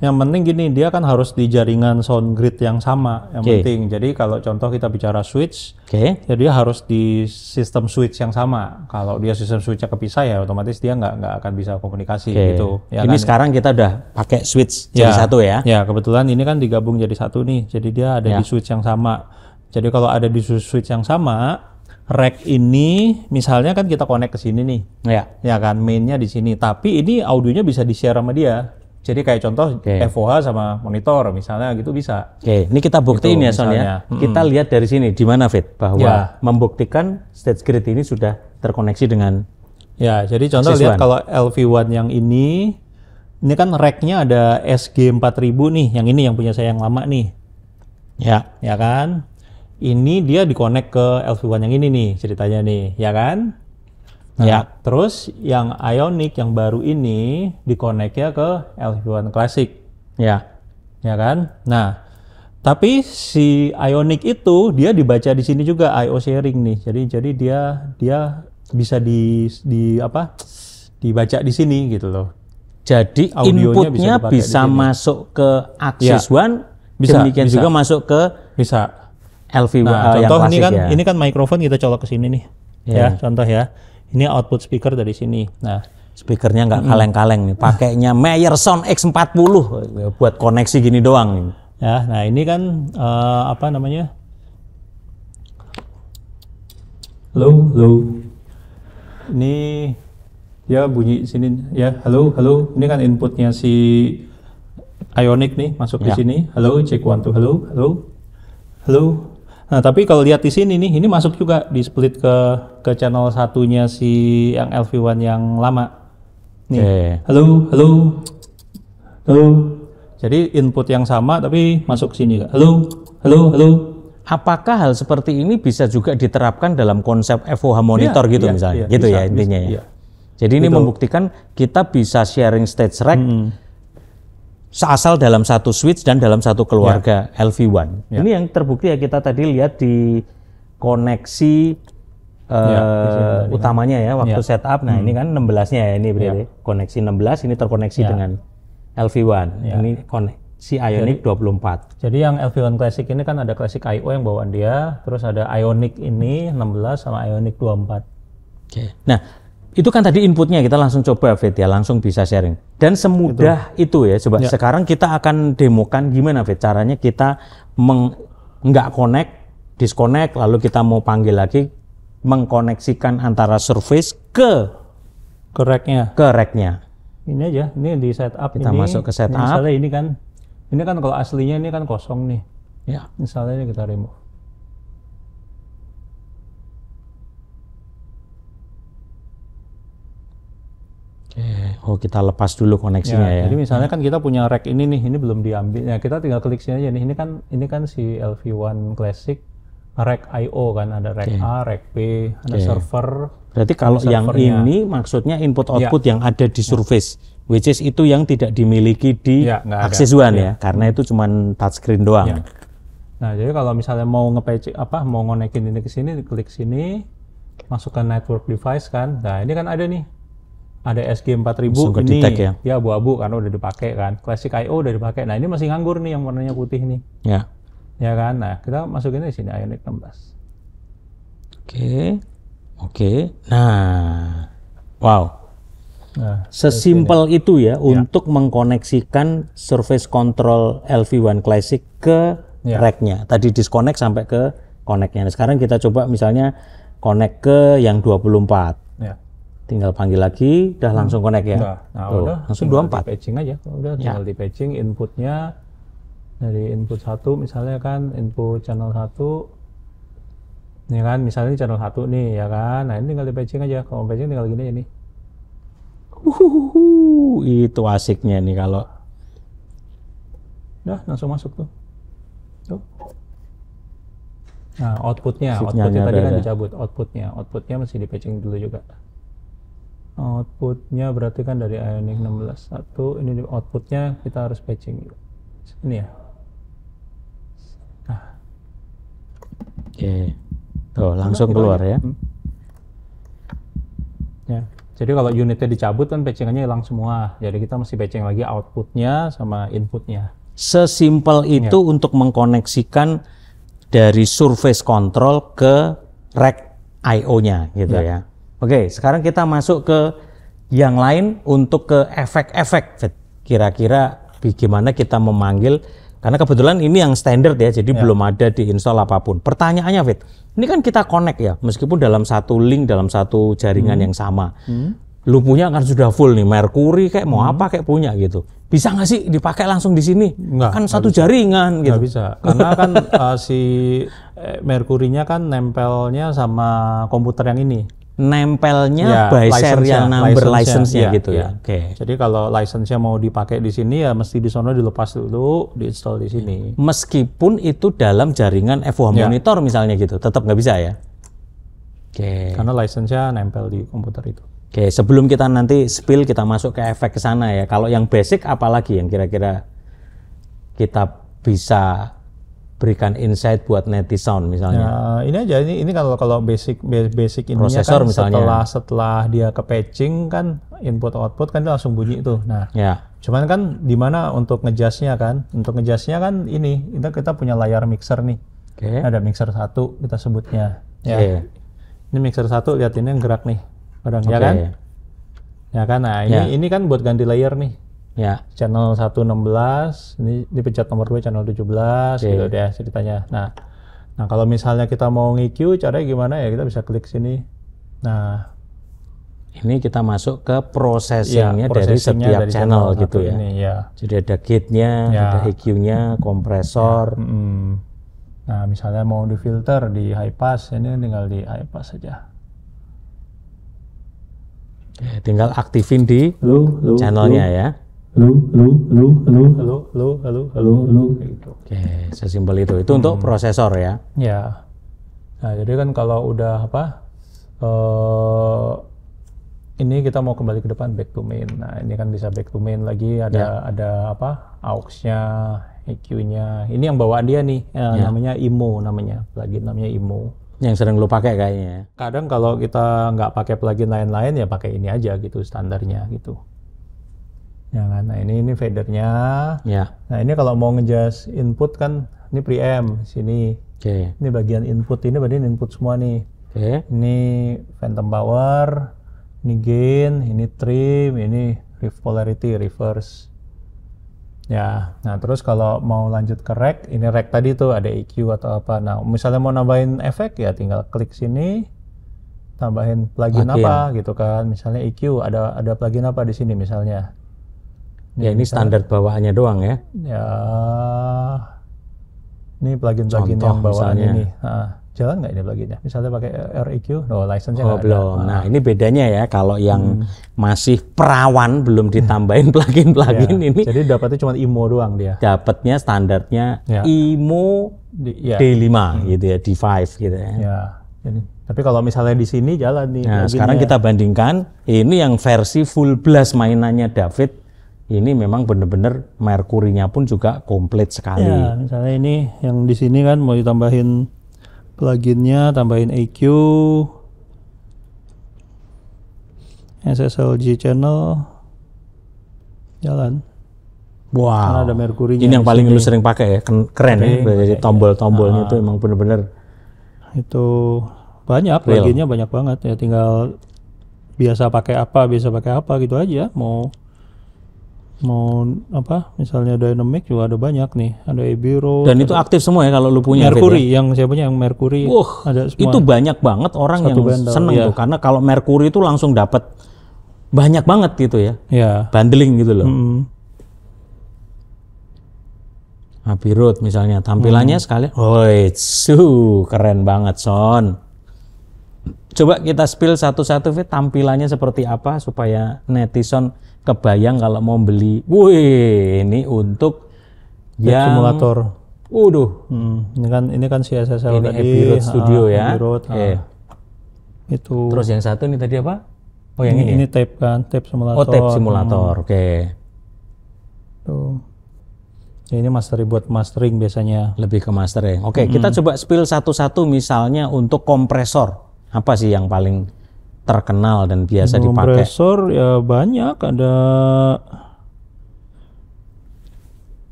Yang penting gini, dia kan harus di jaringan sound grid yang sama, yang penting. Jadi kalau contoh kita bicara switch, ya dia harus di sistem switch yang sama. Kalau dia sistem switchnya kepisah ya otomatis dia nggak akan bisa komunikasi gitu. Ya ini kan? Sekarang kita udah pakai switch jadi satu ya? Ya kebetulan ini kan digabung jadi satu nih, jadi dia ada di switch yang sama. Jadi kalau ada di switch yang sama, rack ini misalnya kan kita connect ke sini nih, ya kan mainnya di sini. Tapi ini audionya bisa di share sama dia. Jadi kayak contoh FOH sama monitor misalnya gitu bisa. Ini kita buktiin gitu, ya Son ya. Kita lihat dari sini di mana Fit bahwa membuktikan Stage Grid ini sudah terkoneksi dengan. Ya, jadi contoh lihat kalau LV1 yang ini kan racknya ada SG 4000 nih, yang punya saya yang lama nih. Ya kan? Ini dia dikonek ke LV1 yang ini nih ceritanya nih, ya kan? Nah, terus yang Ioniq yang baru ini dikoneknya ke LV1 Classic. Ya kan? Nah, tapi si Ioniq itu dia dibaca di sini juga I/O sharing nih. Jadi dia bisa dibaca di sini gitu loh. Jadi inputnya bisa masuk ke Axis One, demikian juga masuk ke LV1 yang contoh klasik ini kan mikrofon kita colok ke sini nih. Ya, contoh ya. Ini output speaker dari sini. Nah, speakernya nggak kaleng-kaleng nih. Pakainya Meyer Sound X40 buat koneksi gini doang. Ya, nah ini kan apa namanya? Halo. Ini dia bunyi sini ya. Halo. Ini kan inputnya si Ionic nih masuk di Ya. sini. Halo, cek 1 2, halo, halo. Halo. Nah, tapi kalau lihat di sini nih, ini masuk juga di split ke channel satunya si yang LV1 yang lama. Nih. Oke. Halo, halo. Halo. Jadi input yang sama tapi masuk sini. Halo, halo, halo. Apakah hal seperti ini bisa juga diterapkan dalam konsep FOH monitor Iya, gitu iya, misalnya? iya, Gitu bisa, ya intinya bisa, ya. iya. Jadi ini membuktikan kita bisa sharing stage rack seasal dalam satu switch dan dalam satu keluarga LV1. Ya. Ini yang terbukti ya, kita tadi lihat di koneksi utamanya ya waktu setup. Nah ini kan 16-nya ya, ini berarti koneksi 16 ini terkoneksi dengan LV1. Ini koneksi Ionic 24. Jadi yang LV1 Classic ini kan ada Classic I/O yang bawaan dia, terus ada Ionic ini 16 sama Ionic 24. Oke. Nah, itu kan tadi inputnya, kita langsung coba Vet ya, langsung bisa sharing. Dan semudah itu ya, coba sekarang kita akan demokan gimana Vet caranya kita nggak connect, disconnect, lalu kita mau panggil lagi, mengkoneksikan antara surface ke Rack-nya. rack-nya. Ini aja, ini di setup Kita ini. masuk ke setup. Misalnya ini kan kalau aslinya ini kan kosong nih. Ya. Misalnya ini kita remove. Oke. Oh, kita lepas dulu koneksinya ya. Jadi misalnya kan kita punya rack ini nih, ini belum diambil. Ya kita tinggal klik sini aja nih. Ini kan si LV1 Classic rack I/O kan, ada rack A, rack B, ada server. Berarti kalau yang ini maksudnya input output yang ada di surface, which is itu yang tidak dimiliki di Axis One ya, karena itu cuma touchscreen doang. Nah, jadi kalau misalnya mau nge-patch mau ngonekin ini ke sini, klik sini, masukkan network device kan. Nah, ini kan ada nih. Ada SG4000 ini ya abu-abu karena udah dipakai kan. Classic I/O udah dipakai. Nah, ini masih nganggur nih yang warnanya putih nih. Ya. Ya kan? Nah, kita masukin di sini Ionic 16. Oke. Nah. Wow. Nah, sesimpel itu ya untuk mengkoneksikan surface control LV1 Classic ke rack-nya. Tadi disconnect sampai ke connect-nya. Nah, sekarang kita coba misalnya connect ke yang 24. Ya. Tinggal panggil lagi, udah langsung connect ya. Nah, tuh, udah langsung tinggal 24. Di patching aja. Udah tinggal di patching inputnya dari input 1 misalnya kan, input channel 1 ini kan, misalnya ini channel 1 nih ya kan. Nah, ini tinggal di patching aja. Kalau patching tinggal gini aja nih. Itu asiknya nih kalau. Udah langsung masuk tuh. Nah, outputnya tadi kan dicabut. Outputnya masih di patching dulu juga. Outputnya berarti kan dari Ionic 16.1, ini outputnya kita harus patching. Ini ya. Nah. Oke. Tuh, langsung keluar ya. Ya. Jadi kalau unitnya dicabut kan patchingannya hilang semua. Jadi kita mesti patching lagi outputnya sama inputnya. Sesimpel itu untuk mengkoneksikan dari surface control ke rack I/O-nya gitu ya. Oke, sekarang kita masuk ke yang lain untuk ke efek-efek. Kira-kira bagaimana kita memanggil, karena kebetulan ini yang standar ya, jadi belum ada diinstal apapun. Pertanyaannya, Fit, ini kan kita connect ya, meskipun dalam satu link, dalam satu jaringan yang sama. Lu punya kan sudah full nih, Mercury kayak mau apa kayak punya gitu. Bisa nggak sih dipakai langsung di sini? Kan satu jaringan gitu. Nggak bisa, karena kan si Mercury-nya kan nempelnya sama komputer yang ini. Nempelnya by serial number license-nya gitu ya. Oke. Jadi kalau license-nya mau dipakai di sini ya mesti di sono dilepas dulu, diinstal di sini. Meskipun itu dalam jaringan FOH monitor misalnya gitu, tetap nggak bisa ya. Oke. Karena license-nya nempel di komputer itu. Oke, sebelum kita nanti spill, kita masuk ke efek ke sana ya. Kalau yang basic apalagi yang kira-kira kita bisa berikan insight buat netizen misalnya. Ya, ini aja ini kalau basic ininya prosesor kan misalnya. setelah dia ke patching kan input output kan dia langsung bunyi itu. Nah, cuman kan di mana untuk ngejasnya kan? Untuk ngejasnya kan ini kita punya layar mixer nih. Ada mixer 1 kita sebutnya. Ya. Ini mixer 1, lihat ini yang gerak nih. Padahal ya kan? Ya kan. Nah, ini kan buat ganti layer nih. Ya. Channel 116, ini dipencet nomor 2 channel 17 gitu deh ceritanya. Nah, kalau misalnya kita mau nge-EQ caranya gimana ya, kita bisa klik sini. Nah, Ini kita masuk ke processingnya dari processingnya setiap dari channel satu gitu ya. ini, ya. Jadi ada gate-nya, ada EQ-nya, kompresor. Nah, misalnya mau di filter di high pass, ini tinggal di high pass saja. Tinggal aktifin di channelnya ya. Halo, gitu. Oke, sesimpel itu. Itu untuk prosesor ya. Ya. Nah, jadi kan kalau udah ini kita mau kembali ke depan back to main. Nah, ini kan bisa back to main lagi, ada aux-nya, EQ-nya. Ini yang bawaan dia nih, namanya IMO plugin namanya IMO. Yang sering lu pakai kayaknya. Kadang kalau kita nggak pakai plugin lain-lain ya pakai ini aja gitu standarnya gitu. Ya kan. Nah, ini fadernya. Ya. Nah, ini kalau mau ngejas input kan ini preamp sini. Oke. Ini bagian input, ini bagian input semua nih. Oke. Ini phantom power, ini gain, ini trim, ini polarity reverse. Ya, nah terus kalau mau lanjut ke rack, ini rack tadi tuh ada EQ atau apa. Nah, misalnya mau nambahin efek ya tinggal klik sini, tambahin plugin apa gitu kan. Misalnya EQ ada plugin apa di sini misalnya. Ya ini standar bawaannya doang ya. Ya, ini plugin-plugin yang bawaan ini. Nah, jalan nggak ini pluginnya? Misalnya pakai REQ, license-nya nggak ada. Belum. Nah, ini bedanya ya kalau yang masih perawan belum ditambahin plugin-plugin ini. Jadi dapatnya cuma IMO doang dia. Dapatnya standarnya IMO D5 gitu ya, D5 gitu ya. Ya. Tapi kalau misalnya di sini jalan nih. Nah, sekarang kita bandingkan ini yang versi full blast mainannya David. Ini memang benar-benar Mercury-nya pun juga komplit sekali. Ya, misalnya ini yang di sini kan mau ditambahin pluginnya, tambahin EQ, SSLG channel, jalan. Wow. Karena ada Mercury-nya. Ini yang paling lu sering pakai ya, keren ya. Jadi tombol-tombolnya itu emang benar-benar. Itu banyak, pluginnya banyak banget ya. Tinggal biasa pakai apa gitu aja. Mau apa? Misalnya dynamic juga ada banyak nih. Ada Abbey Road. Dan itu aktif semua ya kalau lu punya Mercury ya? Yang siapanya yang Mercury. Ada semua. Itu banyak banget orang yang seneng tuh karena kalau Mercury itu langsung dapat banyak banget gitu ya. Ya. Bundling gitu loh. Abbey Road misalnya tampilannya sekali. Keren banget Son. Coba kita spill satu-satu Fit, tampilannya seperti apa supaya netizen kebayang kalau mau beli. Wih, ini untuk yang simulator. Ini kan si SSL ini tadi. Abbey Road Studio ya. Abbey Road, itu. Terus yang satu ini tadi apa? Oh, yang ini. Ini tape kan, tape simulator. Oh, tape simulator. Oke. Tuh. Ya, ini buat mastering biasanya. Lebih ke mastering. Oke, kita coba spill satu-satu misalnya untuk kompresor. Apa sih yang paling terkenal dan biasa dipakai? Kompresor ya banyak, ada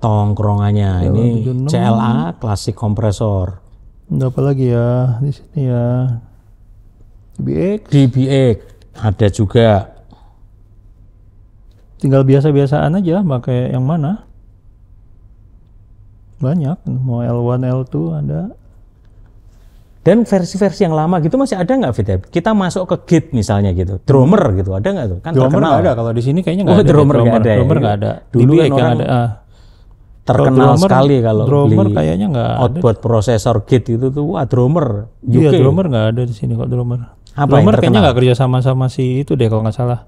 tongkrongannya. Ini CLA klasik kompresor. Ada apa lagi ya di sini ya? DBX ada juga. Tinggal biasa-biasaan aja pakai yang mana? Banyak, mau L1, L2 ada. Dan versi-versi yang lama gitu masih ada nggak Fit? Kita masuk ke gate misalnya gitu, drummer gitu, ada nggak tuh? Kan drummer terkenal. Nggak ada, kalau di sini kayaknya nggak ada. Drummer nggak ada. Drummer nggak ada. Dulu kan yang orang ada. Terkenal sekali kalau drummer beli kayaknya nggak ada. Outboard processor gate itu tuh, wah drummer. Iya, drummer nggak ada di sini kok drummer. Apa drummer kayaknya nggak kerja sama si itu deh kalau nggak salah.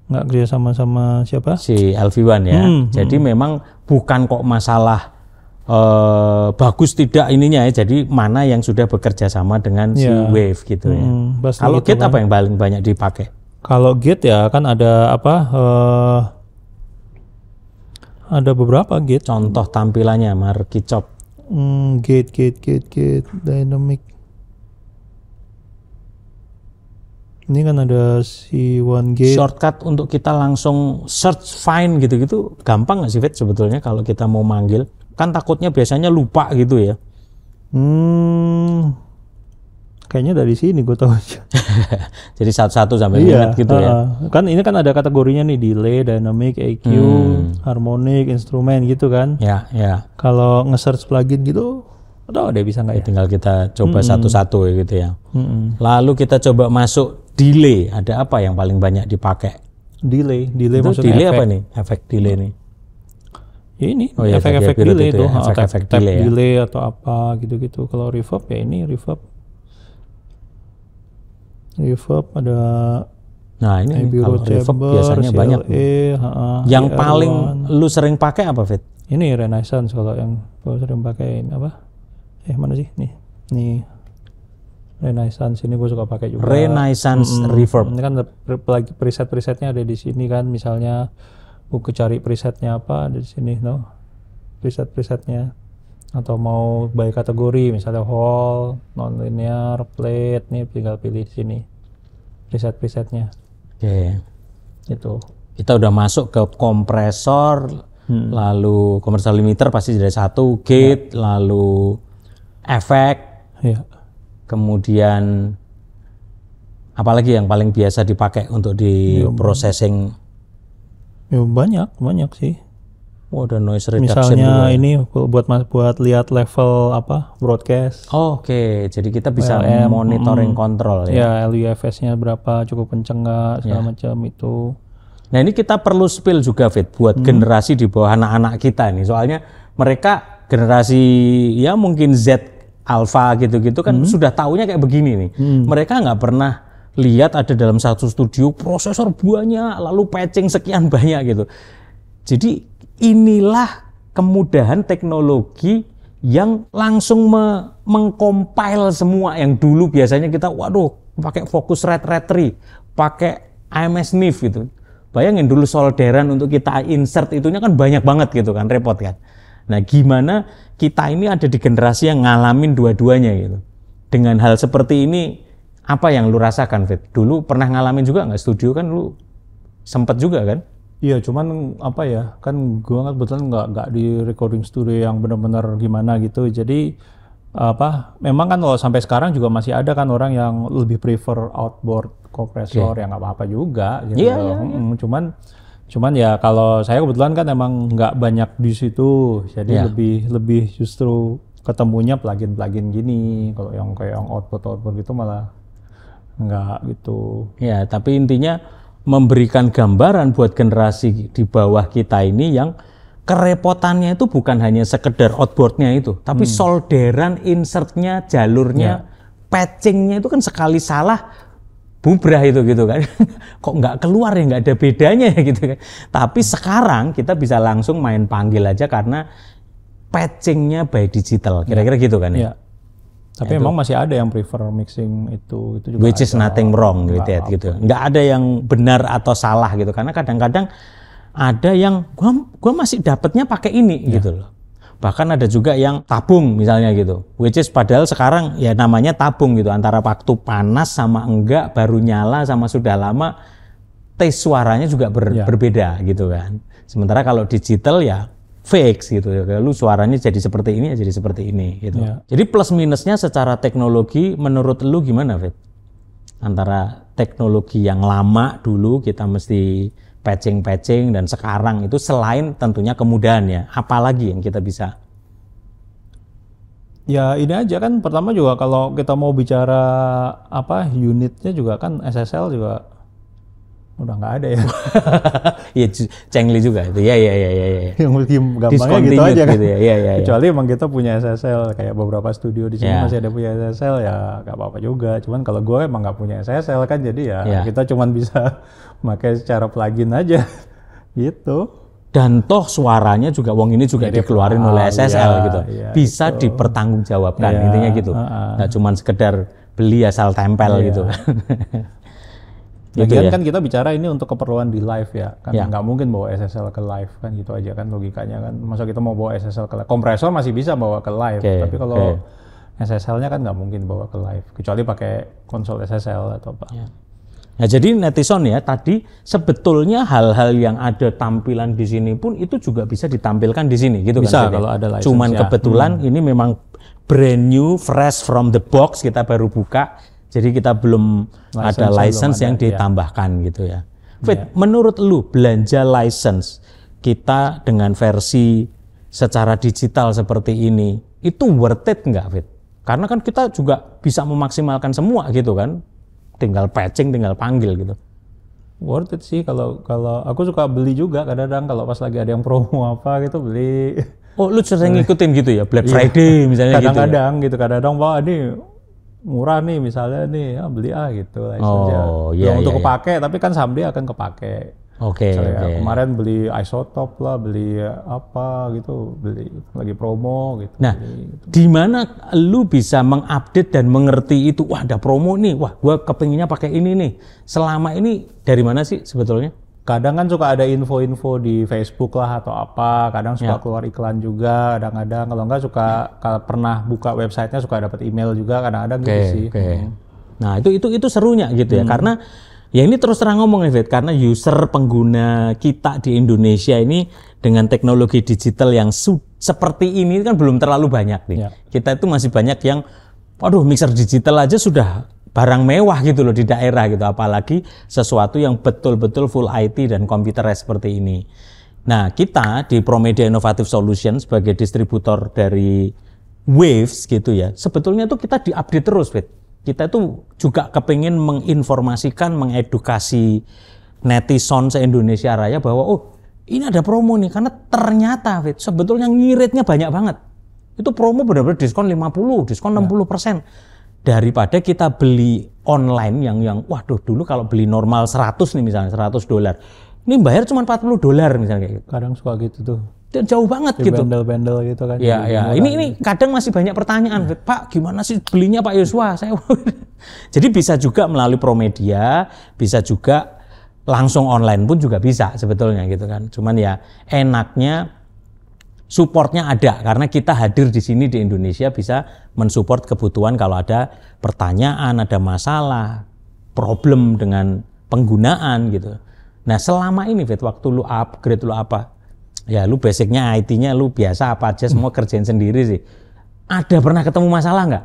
Nggak kerja sama siapa? Si LV1 ya. Jadi memang bukan kok masalah bagus tidak ininya ya. Jadi mana yang sudah bekerja sama dengan si Wave gitu ya. Kalau gitu gate apa yang paling banyak dipakai? Kalau gate ya kan ada apa? Ada beberapa gate. Contoh tampilannya Marquee Chop. Gate dynamic. Ini kan ada si One Gate. Shortcut untuk kita langsung search find gitu-gitu gampang nggak sih Fit sebetulnya kalau kita mau manggil? Kan takutnya biasanya lupa gitu ya. Kayaknya dari sini gue tahu aja. Jadi satu-satu sampai ingat gitu ya. Kan ini kan ada kategorinya nih, delay, dynamic, EQ, harmonic, instrumen gitu kan. Ya. Kalau nge-search plugin gitu Tahu deh bisa nggak ya? Tinggal kita coba satu-satu gitu ya. Lalu kita coba masuk delay. Ada apa yang paling banyak dipakai? Delay Itu maksudnya delay efek. apa nih? Efek delay nih. Ya ini Oh iya, efek-efek tadi delay itu itu, ya, efek-efek tap delay ya. delay atau apa gitu-gitu. Kalau reverb ya ini reverb ada Nah ini Biro kalau reverb Chamber, biasanya banyak. Yang DR1. paling lu sering pakai apa, Fit? Ini Renaissance kalau yang gue sering pakai apa? Mana sih? Nih Renaissance ini gue suka pakai juga. Renaissance Reverb. Ini kan lagi preset-presetnya ada di sini kan. Misalnya gue cari presetnya apa ada di sini, preset-presetnya. Atau mau by kategori, misalnya hall, non-linear, plate, nih tinggal pilih sini preset-presetnya. Oke. Itu. Kita udah masuk ke kompresor, lalu kompresor limiter pasti dari satu, gate, lalu efek, Ya. kemudian apalagi yang paling biasa dipakai untuk di processing. Ya banyak sih. Oh, ada noise reduction Misalnya juga. ini buat lihat level apa broadcast. Oke, jadi kita bisa PLM, monitoring kontrol ya. Ya LUFS-nya berapa, cukup kenceng nggak, segala macam itu. Nah ini kita perlu spill juga, Fit, buat generasi di bawah anak-anak kita nih. Soalnya mereka generasi ya mungkin Z, Alpha gitu-gitu kan sudah taunya kayak begini nih. Mereka nggak pernah lihat ada dalam satu studio prosesor banyak, lalu patching sekian banyak gitu. Jadi inilah kemudahan teknologi yang langsung mengcompile semua yang dulu biasanya kita pakai Focusrite Red 3, pakai IMS NIF gitu. Bayangin dulu solderan untuk kita insert itunya kan banyak banget gitu kan, repot kan. Nah, gimana kita ini ada di generasi yang ngalamin dua-duanya gitu. Dengan hal seperti ini apa yang lu rasakan, Fit? Dulu pernah ngalamin juga nggak studio kan lu sempet juga kan? Iya, cuman apa ya, kan gua kan kebetulan nggak di recording studio yang benar-benar gimana gitu. Jadi memang kan kalau sampai sekarang juga masih ada kan orang yang lebih prefer outboard kompresor, yang nggak apa-apa juga gitu. Cuman ya kalau saya kebetulan kan emang nggak banyak di situ, jadi lebih justru ketemunya plugin gini. Kalau yang kayak yang outboard gitu malah nggak gitu. Ya, tapi intinya memberikan gambaran buat generasi di bawah kita ini yang kerepotannya itu bukan hanya sekedar outboardnya itu, tapi solderan, insertnya, jalurnya, patchingnya itu kan sekali salah bubrah itu gitu kan. Kok nggak keluar ya, nggak ada bedanya ya gitu kan. Tapi sekarang kita bisa langsung main panggil aja karena patchingnya by digital, kira-kira gitu kan ya. Tapi emang masih ada yang prefer mixing itu juga. Which is nothing wrong gitu. Nggak ada yang benar atau salah gitu. Karena kadang-kadang ada yang gua masih dapetnya pakai ini gitu loh. Bahkan ada juga yang tabung misalnya gitu. Which is padahal sekarang ya namanya tabung gitu. Antara waktu panas sama enggak, baru nyala sama sudah lama, taste suaranya juga berbeda gitu kan. Sementara kalau digital ya fix gitu, lu suaranya jadi seperti ini, jadi seperti ini gitu. Jadi plus minusnya secara teknologi menurut lu gimana, Fit? Antara teknologi yang lama dulu kita mesti patching dan sekarang itu selain tentunya kemudahannya, apalagi yang kita bisa? Ya ini aja kan, pertama juga kalau kita mau bicara unitnya juga kan SSL juga udah nggak ada ya. Iya, cengli juga itu. Ya. Yang gampangnya gitu aja kan. Gitu ya. Kecuali emang kita punya SSL, kayak beberapa studio di sini masih ada punya SSL, ya nggak apa-apa juga. Cuman kalau gue emang nggak punya SSL kan, jadi ya kita cuman bisa pakai secara plugin aja gitu. Dan toh suaranya juga ini juga dikeluarin oleh SSL gitu. Bisa gitu, dipertanggungjawabkan intinya gitu. Nggak cuman sekedar beli asal tempel gitu. Lagian kan kita bicara ini untuk keperluan di live ya, kan nggak mungkin bawa SSL ke live kan, gitu aja kan logikanya kan. Masa kita mau bawa SSL ke live, kompresor masih bisa bawa ke live, tapi kalau SSL-nya kan nggak mungkin bawa ke live, kecuali pakai konsol SSL atau apa. Nah jadi netizen ya, tadi sebetulnya hal-hal yang ada tampilan di sini pun itu juga bisa ditampilkan di sini gitu bisa, kan. Bisa kalau ada license. Cuman kebetulan ini memang brand new, fresh from the box, kita baru buka. Jadi kita belum ada license yang ditambahkan gitu ya. Fit, menurut lu belanja license kita dengan versi secara digital seperti ini, itu worth it nggak, Fit? Karena kan kita juga bisa memaksimalkan semua gitu kan, tinggal patching, tinggal panggil gitu. Worth it sih, kalau aku suka beli juga kadang-kadang kalau pas lagi ada yang promo apa gitu beli. Oh, lu sering ngikutin gitu ya, Black Friday misalnya gitu ya? Kadang-kadang gitu, kadang-kadang wah ini murah nih misalnya nih, ya beli gitu lah istilahnya. Iya, Untuk iya, kepake, tapi kan someday akan kepake. Oke. Kemarin beli isotop lah, beli apa gitu, beli lagi promo gitu. Nah, di mana lu bisa mengupdate dan mengerti itu? Wah, ada promo nih. Wah, gua kepinginnya pakai ini nih. Selama ini dari mana sih sebetulnya? Kadang kan suka ada info-info di Facebook lah atau apa. Kadang suka keluar iklan juga. Kadang-kadang kalau enggak suka, kalau pernah buka websitenya suka dapat email juga. Kadang-kadang gitu sih. Nah, itu serunya gitu ya. Karena ya ini terus terang ngomong nih, Fit, karena user pengguna kita di Indonesia ini dengan teknologi digital yang seperti ini kan belum terlalu banyak nih. Kita itu masih banyak yang, waduh, mixer digital aja sudah barang mewah gitu loh di daerah gitu, apalagi sesuatu yang betul-betul full IT dan computerized seperti ini. Nah, kita di Promedia Innovative Solution sebagai distributor dari Waves gitu ya, sebetulnya tuh kita diupdate terus, Fit. Kita itu juga kepingin menginformasikan, mengedukasi netizen se-Indonesia Raya bahwa oh ini ada promo nih, karena ternyata Fit, sebetulnya ngiritnya banyak banget. Itu promo benar-benar diskon 50, diskon 60%. Daripada kita beli online yang waduh dulu kalau beli normal 100 nih misalnya $100. Ini bayar cuma $40 misalnya kayak gitu. Kadang suka gitu tuh. Jauh banget gitu. Bendel-bendel gitu kan. Ya. Ini kadang masih banyak pertanyaan, Pak, gimana sih belinya Pak Yosua? Jadi bisa juga melalui Promedia, bisa juga langsung online pun juga bisa sebetulnya gitu kan. Cuman ya enaknya supportnya ada karena kita hadir di sini di Indonesia bisa mensupport kebutuhan kalau ada pertanyaan, ada masalah, problem dengan penggunaan gitu. Nah selama ini Fit, waktu lu upgrade lu apa? Ya lu basicnya IT-nya lu biasa apa aja semua kerjain sendiri sih. Ada pernah ketemu masalah nggak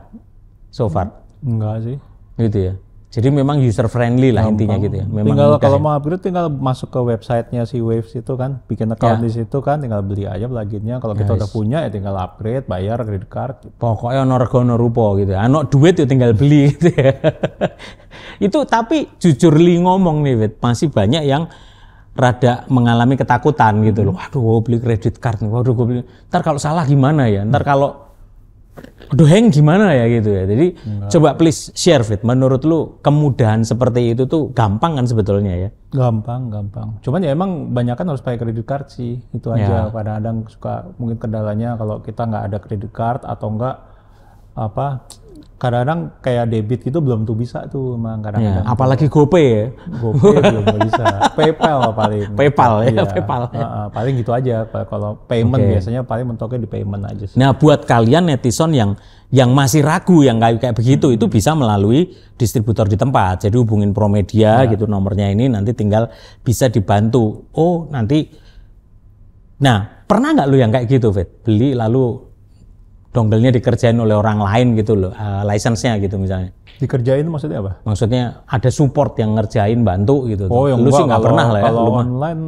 so far? Enggak sih. Gitu ya. Jadi memang user friendly lah intinya gitu ya. Memang tinggal kalau mau upgrade tinggal masuk ke websitenya si Waves itu kan, bikin account di situ kan, tinggal beli aja pluginnya. Kalau kita udah punya ya tinggal upgrade, bayar kredit card. Gitu. Pokoknya ono rego ono rupa gitu. Ano duit ya tinggal beli gitu ya. Itu tapi jujur li ngomong nih, Wit, masih banyak yang rada mengalami ketakutan gitu loh. Waduh, beli kredit card nih. Waduh, gue beli. Ntar kalau salah gimana ya? Ntar kalau aduh hang gimana ya gitu ya. Jadi coba please share, Fit. Menurut lu kemudahan seperti itu tuh gampang kan sebetulnya ya? Gampang. Cuman ya emang banyak kan harus pakai kredit card sih. Itu aja. Kadang-kadang suka mungkin kendalanya kalau kita nggak ada kredit card atau enggak apa. Kadang-kadang kayak debit gitu belum tuh bisa tuh emang kadang-kadang. Apalagi GoPay ya. GoPay belum bisa. PayPal paling. PayPal ya, PayPal. Paling gitu aja. Kalau payment biasanya paling mentoknya di payment aja sih. Nah, buat kalian netizen yang masih ragu yang kayak begitu itu bisa melalui distributor di tempat. Jadi hubungin Promedia gitu nomornya ini nanti tinggal bisa dibantu. Oh, nanti. Nah, pernah nggak lu yang kayak gitu, Fit? Beli lalu dongle-nya dikerjain oleh orang lain gitu loh, license-nya gitu misalnya. Dikerjain maksudnya apa? Maksudnya ada support yang ngerjain bantu gitu. Oh, yang lu sih nggak pernah lah ya. Kalau online,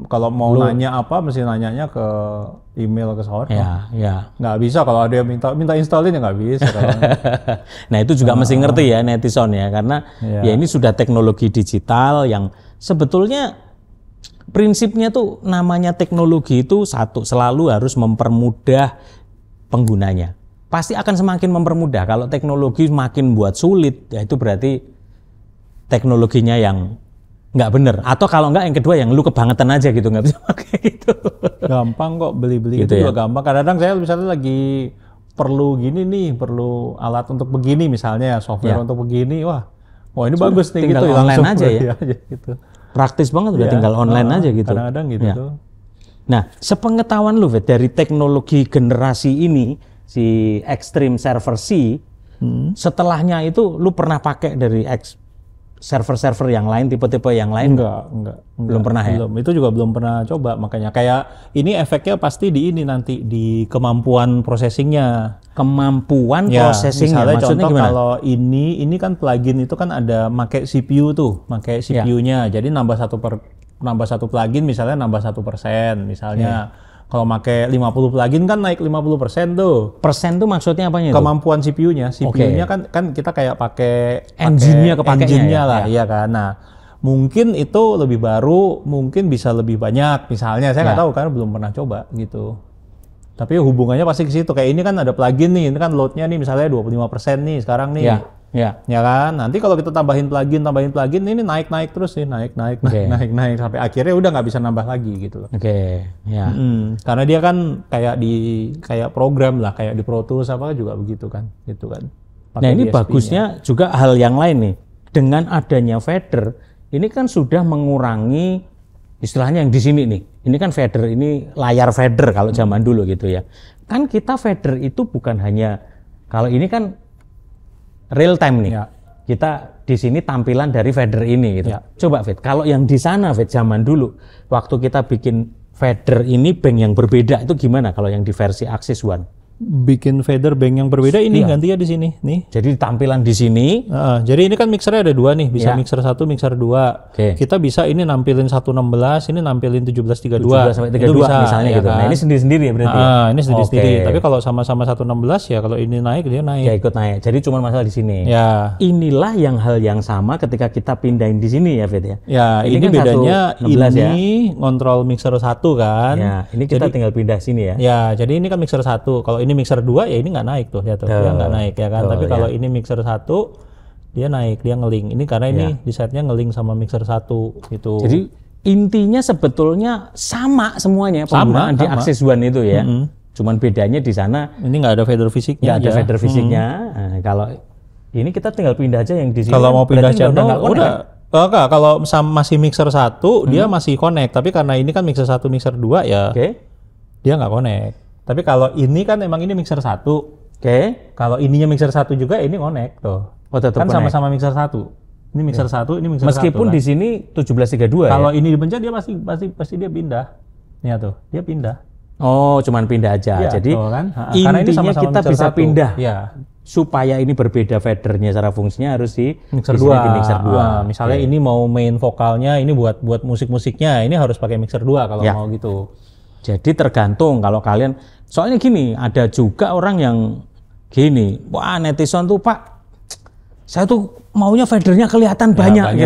kalau mau nanya apa mesti nanyanya ke email ke sono. Ya. Nggak bisa kalau ada yang minta installin ya nggak bisa. Nah itu juga mesti ngerti ya netizen ya, karena ya ini sudah teknologi digital yang sebetulnya prinsipnya tuh namanya teknologi itu satu, selalu harus mempermudah penggunanya. Pasti akan semakin mempermudah. Kalau teknologi makin buat sulit, ya itu berarti teknologinya yang nggak bener. Atau kalau nggak yang kedua yang lu kebangetan aja gitu, nggak bisa pakai gitu. Gampang kok beli-beli gitu juga gampang. Kadang-kadang saya misalnya lagi perlu gini nih, perlu alat untuk begini misalnya, software untuk begini, wah ini sudah, bagus nih tinggal gitu. Online langsung aja ya. Gitu. Praktis banget udah tinggal online aja gitu. Kadang-kadang gitu tuh. Nah, sepengetahuan lu Fit, dari teknologi generasi ini si Extreme Server C, setelahnya itu lu pernah pakai dari server-server yang lain, tipe-tipe yang lain? Enggak. Belum pernah ya? Belum. Itu juga belum pernah coba, makanya kayak ini efeknya pasti di ini nanti di kemampuan processingnya. Kemampuan processingnya misalnya maksudnya contoh gimana? Kalau ini kan plugin itu kan ada pakai CPU tuh, pakai CPU-nya. Jadi nambah satu plugin misalnya nambah 1% misalnya. Kalau pakai 50 plugin kan naik 50% tuh. Persen tuh maksudnya apanya itu? Kemampuan CPU-nya. CPU-nya kan kita kayak pakai Engine-nya kepakainya engine-nya ya? lah, iya kan. Nah, mungkin itu lebih baru, mungkin bisa lebih banyak. Misalnya saya nggak tahu kan belum pernah coba gitu. Tapi hubungannya pasti ke situ. Kayak ini kan ada plugin nih, ini kan load-nya nih misalnya 25% nih sekarang nih. Ya kan? Nanti kalau kita tambahin plugin ini naik terus nih, naik sampai akhirnya udah nggak bisa nambah lagi gitu loh. Karena dia kan kayak program lah, kayak di Pro Tools apa juga begitu kan, gitu kan. Nah, ini DSP-nya. Bagusnya juga hal yang lain nih. Dengan adanya fader, ini kan sudah mengurangi istilahnya yang di sini nih. Ini kan fader, ini layar fader kalau zaman dulu gitu ya. Kan kita fader itu bukan hanya, kalau ini kan real time nih. Kita di sini tampilan dari fader ini gitu. Coba Fit, kalau yang di sana Fit zaman dulu waktu kita bikin fader ini bank yang berbeda itu gimana kalau yang di versi Axis One? Bikin fader bank yang berbeda ini gantinya di sini nih. Jadi tampilan di sini. Jadi ini kan mixernya ada dua nih, bisa mixer 1, mixer 2. Kita bisa ini nampilin 116, ini nampilin 1732. 17 sampai 32 bisa, misalnya gitu. Kan? Nah, ini sendiri-sendiri ya berarti. Ini sendiri-sendiri. Tapi kalau sama-sama 116 ya kalau ini naik dia naik. Ya ikut naik. Jadi cuma masalah di sini. Inilah yang hal yang sama ketika kita pindahin di sini ya Fit ya. Ini kan bedanya ini ngontrol mixer 1 kan. Ini kita tinggal pindah sini ya. Jadi ini kan mixer 1. Kalau ini mixer 2 ya ini nggak naik tuh, lihat tuh, dia nggak naik ya kan. Tapi kalau ini mixer 1 dia naik, dia ngeling. Ini karena ini di setnya ngeling sama mixer 1 gitu. Jadi intinya sebetulnya sama semuanya penggunaan di Axis One itu ya. Cuman bedanya di sana ini nggak ada fader fisiknya. Nggak ada fader fisiknya. Nah, kalau ini kita tinggal pindah aja yang di sini. Kalau mau pindah channel udah kalau masih mixer 1 dia masih connect. Tapi karena ini kan mixer 1 mixer 2 ya. Dia nggak connect. Tapi kalau ini kan emang ini mixer 1. Kalau ininya mixer 1 juga ini connect tuh. Kan sama-sama mixer 1. Ini mixer 1, ini mixer 1. Meskipun di sini 1732 kalau ini dipencet dia pasti dia pindah. Nih tuh, dia pindah. Oh, cuman pindah aja. Jadi kan? Karena ini sama-sama kita bisa pindah. Supaya ini berbeda fadernya secara fungsinya harus di mixer 2. Di mixer 2. Misalnya ini mau main vokalnya, ini buat musik-musiknya, ini harus pakai mixer 2 kalau mau gitu. Jadi tergantung kalau kalian, soalnya gini, ada juga orang yang gini, wah netizen tuh Pak, saya tuh maunya fadernya kelihatan banyak.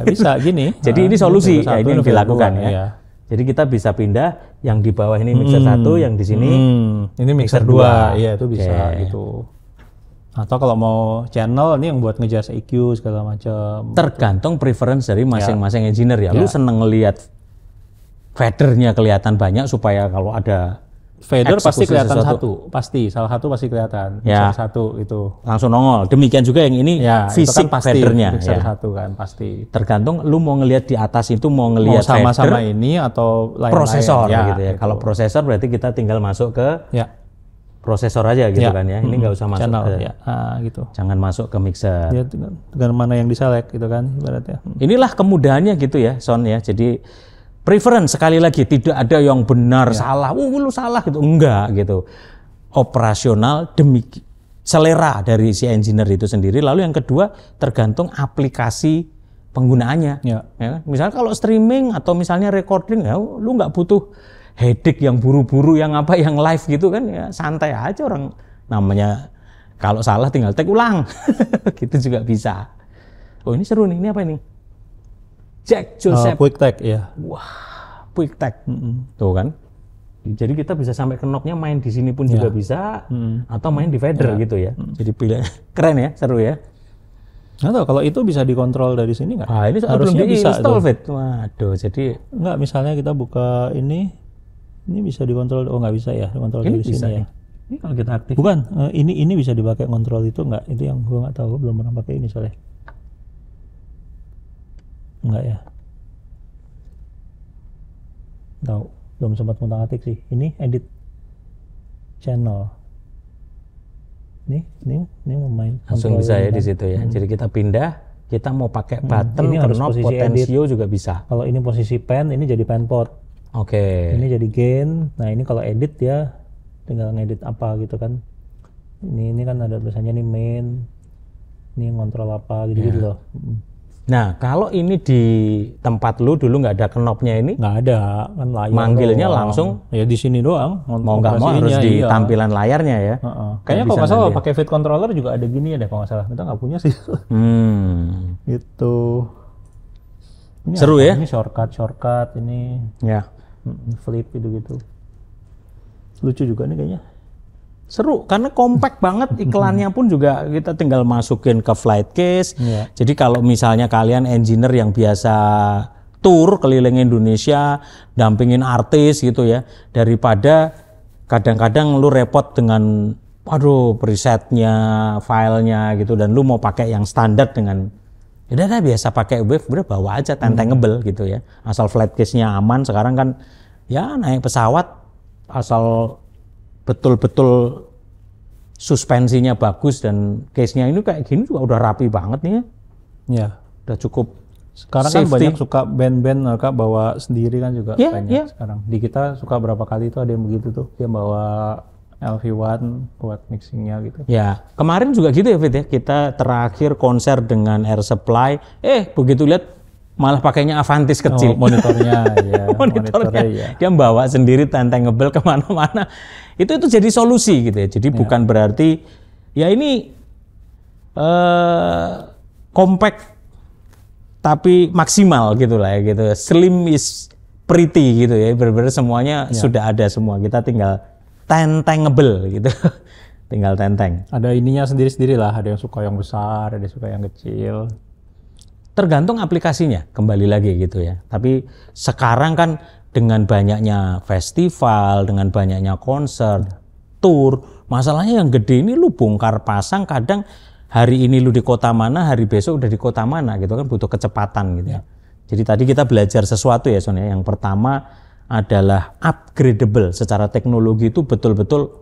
Bisa gini. Jadi ini solusi, ini yang dilakukan ya. Jadi kita bisa pindah yang di bawah ini mixer 1, yang di sini ini mixer 2, iya itu bisa gitu. Atau kalau mau channel ini yang buat ngejas EQ segala macam. Tergantung preference dari masing-masing engineer ya. Lu seneng ngelihat fadernya kelihatan banyak supaya kalau ada fader pasti kelihatan salah satu pasti kelihatan. Mixer 1 itu langsung nongol. Demikian juga yang ini fisik kan fadernya. Mixer 1 kan pasti. Tergantung lu mau ngelihat di atas itu mau ngelihat sama-sama ini atau lain-lain. Prosesor gitu ya. Kalau prosesor berarti kita tinggal masuk ke prosesor aja gitu kan ya. Ini nggak usah masuk channel, ke gitu. Jangan masuk ke mixer. Dengan mana yang diselect gitu kan ibaratnya. Inilah kemudahannya gitu ya Son ya. Jadi preference sekali lagi tidak ada yang benar salah, lu salah gitu, enggak gitu. Operasional demi selera dari si engineer itu sendiri. Lalu yang kedua tergantung aplikasi penggunaannya. Ya kan? Misalnya kalau streaming atau misalnya recording ya lu nggak butuh headache yang buru-buru yang live gitu kan ya, santai aja orang namanya. Kalau salah tinggal take ulang. Gitu juga bisa. Oh ini seru nih, ini apa ini? Jack Joseph QuickTech ya. Wah, QuickTech. Tuh kan. Jadi kita bisa sampai ke knob-nya main di sini pun juga bisa atau main di fader gitu ya. Jadi pilihan keren ya, seru ya. Atau kalau itu bisa dikontrol dari sini nggak? Ini harusnya bisa install Fit. Waduh, jadi nggak misalnya kita buka ini bisa dikontrol. Oh nggak bisa ya, dikontrol dari sini ya. Ini kalau kita aktif. Bukan, ini bisa dipakai kontrol itu nggak? Itu yang gua nggak tahu, belum pernah pakai ini soalnya. Enggak ya? Tahu, belum sempat ngotak-atik sih. Ini edit channel. Nih mau main. Langsung bisa ya di situ ya. Jadi kita pindah, kita mau pakai button, knob, potensio juga bisa. Kalau ini posisi pen, ini jadi pen pot. Ini jadi gain. Nah ini kalau edit ya tinggal ngedit apa gitu kan. Ini kan ada tulisannya nih main. Ini ngontrol apa gitu loh. Nah, kalau ini di tempat lu dulu nggak ada knopnya ini, Nggak ada, kan layar manggilnya doang. langsung Ya di sini doang. mau nggak mau harus di Iya. tampilan layarnya ya. Kayaknya kalau nggak salah pakai Fit controller juga ada gini ya deh kalau nggak salah. Kita nggak punya sih. Itu. Ini Seru apa? ya? Ini shortcut ini Ya. flip gitu. Lucu juga nih kayaknya. Seru karena compact banget, iklannya pun juga kita tinggal masukin ke flight case. Iya. Jadi kalau misalnya kalian engineer yang biasa tour keliling Indonesia, dampingin artis gitu ya, daripada kadang-kadang lu repot dengan aduh presetnya, filenya gitu, dan lu mau pakai yang standar dengan udah biasa pakai wave, udah bawa aja tentengable gitu ya. Asal flight case-nya aman. Sekarang kan ya naik pesawat asal betul-betul suspensinya bagus dan case-nya ini kayak gini juga udah rapi banget nih ya. Ya. Udah cukup Sekarang safety. kan banyak suka band-band mereka bawa sendiri kan juga Iya, banyak iya. sekarang. Di kita suka berapa kali tuh ada yang begitu tuh. Dia bawa LV1 buat mixingnya gitu. Ya, kemarin juga gitu ya Fit ya. Kita terakhir konser dengan Air Supply, begitu lihat malah pakainya Avantis kecil. Monitornya ya. Monitornya ya. dia bawa sendiri tentengable kemana-mana. Itu jadi solusi gitu ya. Jadi bukan berarti ya ini compact tapi maksimal gitu lah ya gitu. Slim is pretty gitu ya. Benar-benar semuanya sudah ada semua. Kita tinggal tentengable gitu. Tinggal tenteng. Ada ininya sendiri-sendiri lah. Ada yang suka yang besar, ada yang suka yang kecil. Tergantung aplikasinya, kembali lagi gitu ya. Tapi sekarang kan dengan banyaknya festival, dengan banyaknya konser, tour, masalahnya yang gede ini lu bongkar pasang, kadang hari ini lu di kota mana, hari besok udah di kota mana gitu kan, butuh kecepatan gitu ya. Jadi tadi kita belajar sesuatu ya Son ya. Yang pertama adalah upgradable secara teknologi, itu betul-betul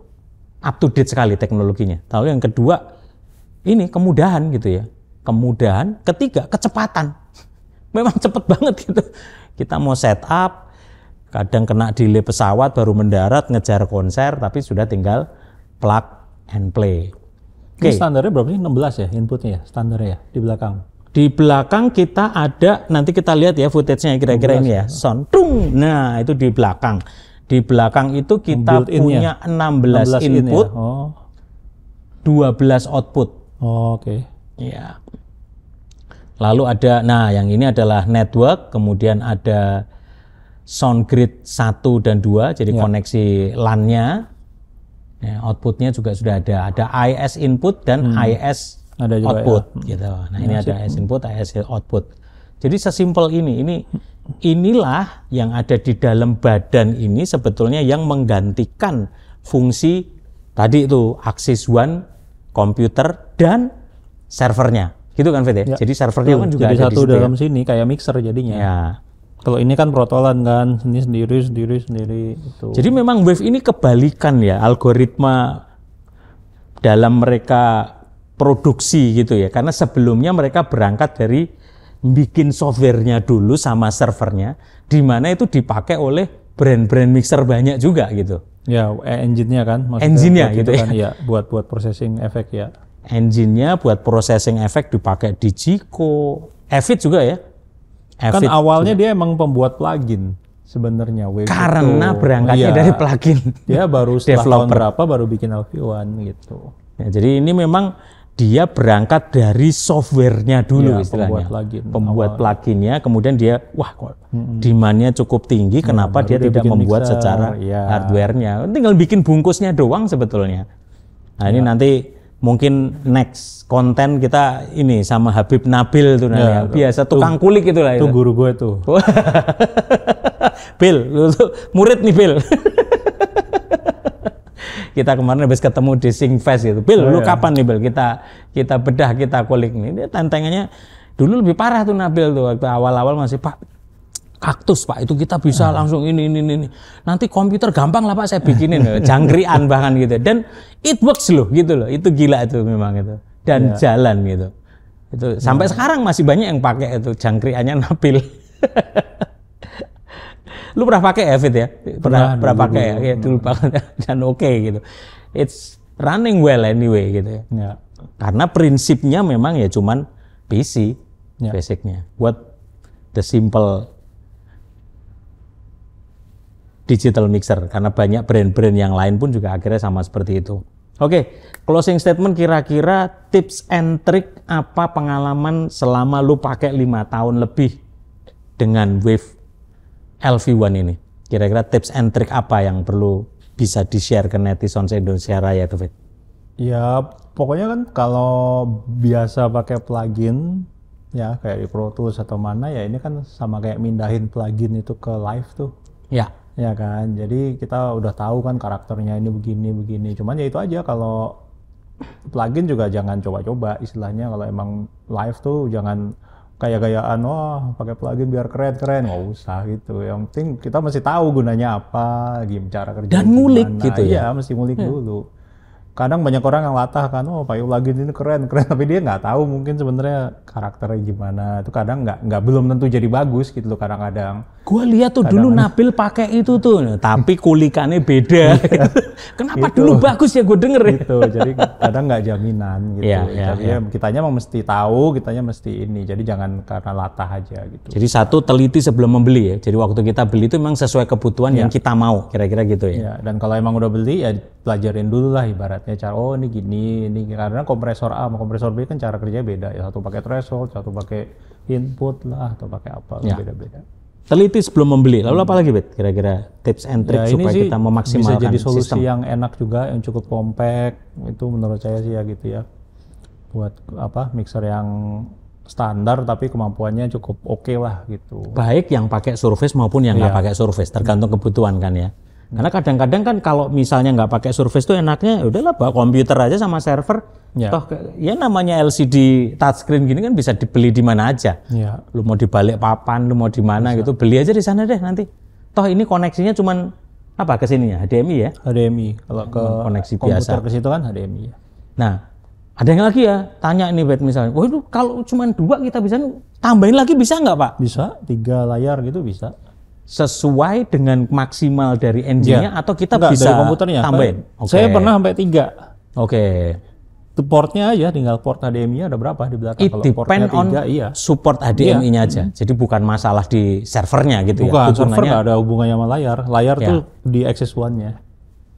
up to date sekali teknologinya. Lalu yang kedua ini kemudahan gitu ya. Kemudahan, ketiga kecepatan. Memang cepet banget gitu. Kita mau setup, kadang kena delay pesawat baru mendarat ngejar konser, tapi sudah tinggal plug and play. Ini standarnya berapa sih? 16 ya inputnya ya? Standarnya ya di belakang? Di belakang kita ada, nanti kita lihat ya footage-nya kira-kira ini ya. Sound. Nah itu di belakang. Di belakang itu kita punya 16 input, ya? 12 output. Oke. Ya. Lalu ada, nah yang ini adalah network, kemudian ada sound grid 1 dan 2, jadi koneksi LAN-nya. Ya, outputnya juga sudah ada. Ada IS input dan IS ada juga output gitu. Nah, ini ada IS input, IS output. Jadi sesimpel ini inilah yang ada di dalam badan ini sebetulnya yang menggantikan fungsi tadi itu Axis One, komputer dan servernya. Gitu kan Fit ya? Jadi servernya kan juga jadi ada satu di situ dalam ya? sini kayak mixer jadinya. Ya. Kalau ini kan protolan kan, ini sendiri itu. Jadi memang Wave ini kebalikan ya algoritma dalam mereka produksi gitu ya. Karena sebelumnya mereka berangkat dari bikin softwarenya dulu sama servernya, di mana itu dipakai oleh brand-brand mixer banyak juga gitu. Ya, engine-nya kan. Engine-nya gitu kan, ya. Buat processing efek ya. Engine-nya buat processing efek dipakai di Jico, Evit juga ya. Kan awalnya dia emang pembuat plugin sebenarnya. Karena berangkatnya dari plugin. Dia baru setelah tahun berapa baru bikin LV1 gitu. Ya, jadi ini memang dia berangkat dari softwarenya dulu istilahnya. Pembuat pluginnya, kemudian dia kok demand-nya cukup tinggi, kenapa dia tidak membuat mixer, secara hardware-nya. Tinggal bikin bungkusnya doang sebetulnya. Nah ini nanti mungkin next konten kita ini sama Habib Nabil tuh biasa tukang kulik itulah itu. Guru gue tuh. Bil, murid nih Bil. Kita kemarin habis ketemu di Singfest gitu. Bil, lu kapan nih Bil kita bedah, kita kulik nih. Dia tantangannya dulu lebih parah tuh Nabil tuh waktu awal-awal masih Pak kaktus Pak, itu kita bisa langsung ini. Nanti komputer gampang lah Pak saya bikinin, jangkrian bahkan gitu. Dan it works loh gitu loh. Itu gila itu memang itu. Dan jalan gitu. Itu sampai sekarang masih banyak yang pakai itu jangkriannya Nabil. Lu pernah pakai ya Fit ya? Pernah pakai ya dulu banget dan oke gitu. It's running well anyway gitu ya. Karena prinsipnya memang ya cuman PC. basicnya. Buat the simple digital mixer, karena banyak brand-brand yang lain pun juga akhirnya sama seperti itu. Oke, closing statement, kira-kira tips and trick apa pengalaman selama lu pakai 5 tahun lebih dengan Wave LV1 ini? Kira-kira tips and trick apa yang perlu bisa di-share ke netizen Indonesia Raya tuh, Fit? Ya, pokoknya kan kalau biasa pakai plugin ya kayak di Pro Tools atau mana ya, ini kan sama kayak mindahin plugin itu ke live tuh. Ya kan, jadi kita udah tahu kan karakternya ini begini. Cuman ya itu aja, kalau plugin juga jangan coba-coba istilahnya. Kalau emang live tuh jangan gaya-gayaan, pakai plugin biar keren-keren, nggak usah gitu. Yang penting kita mesti tahu gunanya apa, cara kerja dan ngulik gitu ya. Iya, mesti ngulik dulu. Kadang banyak orang yang latah kan, pakai plugin ini keren, tapi dia nggak tahu mungkin sebenarnya karakternya gimana. Itu kadang nggak belum tentu jadi bagus gitu loh kadang-kadang. Gua lihat tuh dulu Nabil pakai itu tuh, tapi kulikannya beda. Kenapa Gitu. dulu bagus ya, gue denger ya. Gitu, jadi kadang nggak jaminan gitu. Tapi ya kitanya mau mesti tahu, kitanya mesti ini. Jadi jangan karena latah aja gitu. Jadi satu, teliti sebelum membeli ya. Jadi waktu kita beli itu memang sesuai kebutuhan yang kita mau, kira-kira gitu ya. Ya, dan kalau emang udah beli ya pelajarin dulu lah ibaratnya cara, ini gini, ini karena kompresor A sama kompresor B kan cara kerjanya beda ya. Satu pakai threshold, satu pakai input lah, atau pakai apa, beda-beda. Teliti sebelum membeli. Lalu apa lagi, Bet? Kira-kira tips and trick supaya kita memaksimalkan bisa jadi solusi sistem yang enak juga, yang cukup compact. Itu menurut saya sih ya gitu ya. Buat mixer yang standar tapi kemampuannya cukup oke lah gitu. Baik yang pakai Surface maupun yang nggak pakai Surface, tergantung kebutuhan kan ya. Karena kadang-kadang kan kalau misalnya nggak pakai Surface tuh enaknya udahlah bawa komputer aja sama server. Toh ya namanya LCD touchscreen gini kan bisa dibeli di mana aja. Lu mau di balik papan, lu mau di mana gitu, beli aja di sana deh nanti. Toh ini koneksinya cuman apa ke sininya? HDMI ya? HDMI. Kalau ke koneksi komputer biasa ke situ kan HDMI ya. Nah, ada yang lagi ya, tanya ini Bet misalnya, wah itu kalau cuman 2 kita bisa tambahin lagi bisa nggak Pak? Bisa, 3 layar gitu bisa. Sesuai dengan maksimal dari engine-nya atau kita bisa dari komputernya tambahin? Saya pernah sampai 3. Oke. Itu portnya aja, tinggal port HDMI ada berapa di belakang. It depend on support HDMI-nya aja. Jadi bukan masalah di servernya gitu bukan, ya. server nggak ada hubungannya sama layar. Layar tuh di access one-nya.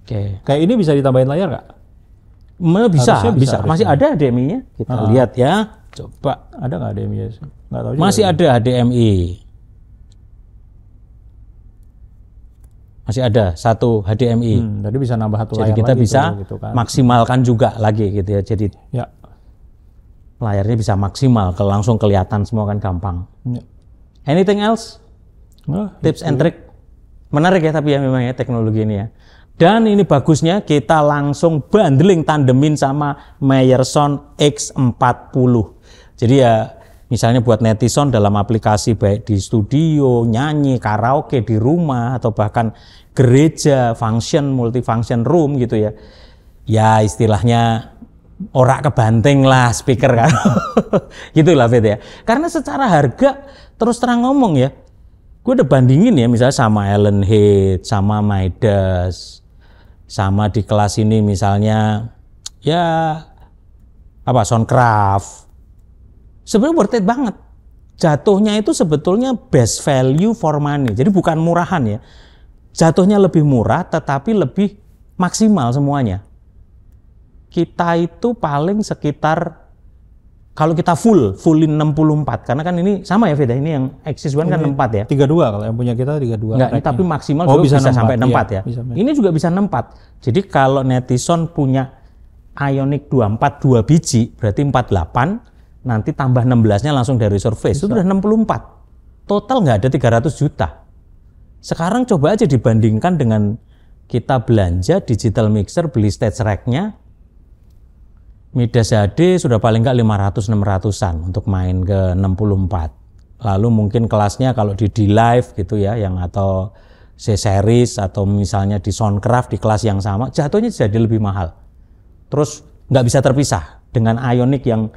Kayak ini bisa ditambahin layar nggak? Bisa. Masih ada HDMI-nya. Kita lihat ya. Coba. Ada nggak HDMI-nya? Nggak tahu juga. Masih ada HDMI. Masih ada satu HDMI. Jadi bisa nambah satu layar. Jadi kita bisa gitu kan. maksimalkan juga lagi gitu ya. Jadi layarnya bisa maksimal, langsung kelihatan semua kan gampang. Anything else? Tips and trick? Menarik ya tapi ya memang ya teknologi ini ya. Dan ini bagusnya kita langsung bundling tandemin sama Meyerson X40. Jadi ya misalnya buat netizen dalam aplikasi baik di studio, nyanyi, karaoke, di rumah, atau bahkan gereja, multifunction room gitu ya. Ya istilahnya orak kebanting lah speaker kan. Gitu lah Fit ya. Karena secara harga terus terang ngomong ya, gue udah bandingin ya misalnya sama Allen Heath, sama Midas, sama di kelas ini misalnya ya Soundcraft. Sebenarnya worth it banget. Jatuhnya itu sebetulnya best value for money. Jadi bukan murahan ya. Jatuhnya lebih murah tetapi lebih maksimal semuanya. Kita itu paling sekitar kalau kita fullin 64 karena kan ini sama ya Veda, ini yang Axis One kan 64 ya. 32 kalau yang punya kita 32. Enggak, tapi maksimal juga bisa sampai 64 ya. Ini juga bisa 64. Jadi kalau netizen punya Ioniq 24 2 biji berarti 48. Nanti tambah 16-nya langsung dari Surface, itu udah 64. Total nggak ada 300 juta. Sekarang coba aja dibandingkan dengan kita belanja digital mixer, beli stage rack-nya, Midas HD sudah paling nggak 500-600an untuk main ke 64. Lalu mungkin kelasnya kalau di D-Live gitu ya, yang atau C-Series atau misalnya di Soundcraft di kelas yang sama, jatuhnya jadi lebih mahal. Terus nggak bisa terpisah dengan Ioniq yang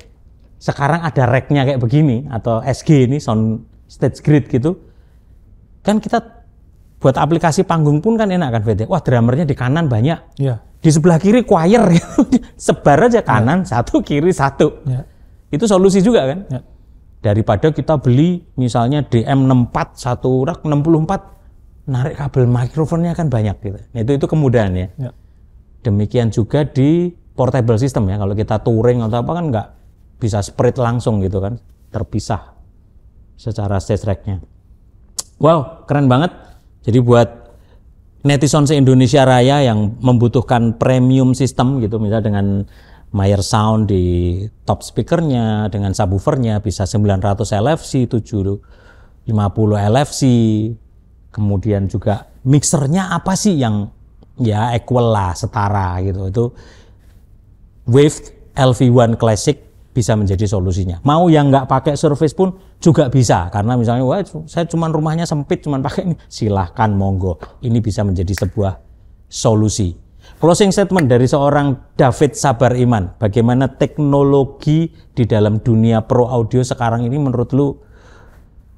sekarang ada rack-nya kayak begini atau SG ini sound stage grid gitu. Kan kita buat aplikasi panggung pun kan enak kan Vete. Wah, drummernya di kanan banyak. Di sebelah kiri choir gitu. Sebar aja kanan satu, kiri satu. Itu solusi juga kan? Daripada kita beli misalnya DM64 satu rak 64, narik kabel mikrofonnya kan banyak gitu. Itu kemudahan ya. Demikian juga di portable system ya. Kalau kita touring atau apa kan nggak bisa spread langsung gitu kan, terpisah secara stage rack-nya. Wow, keren banget. Jadi buat netizen se-Indonesia Raya yang membutuhkan premium system gitu, misalnya dengan Mayer Sound di top speakernya, dengan subwoofernya bisa 900 LFC, 750 LFC, kemudian juga mixernya apa sih yang ya equal lah, setara gitu. Itu Wave LV1 Classic bisa menjadi solusinya. Mau yang nggak pakai Surface pun juga bisa, karena misalnya wah saya cuman rumahnya sempit, cuman pakai ini, silahkan monggo. Ini bisa menjadi sebuah solusi. Closing statement dari seorang David Sabar Iman, bagaimana teknologi di dalam dunia pro audio sekarang ini menurut lu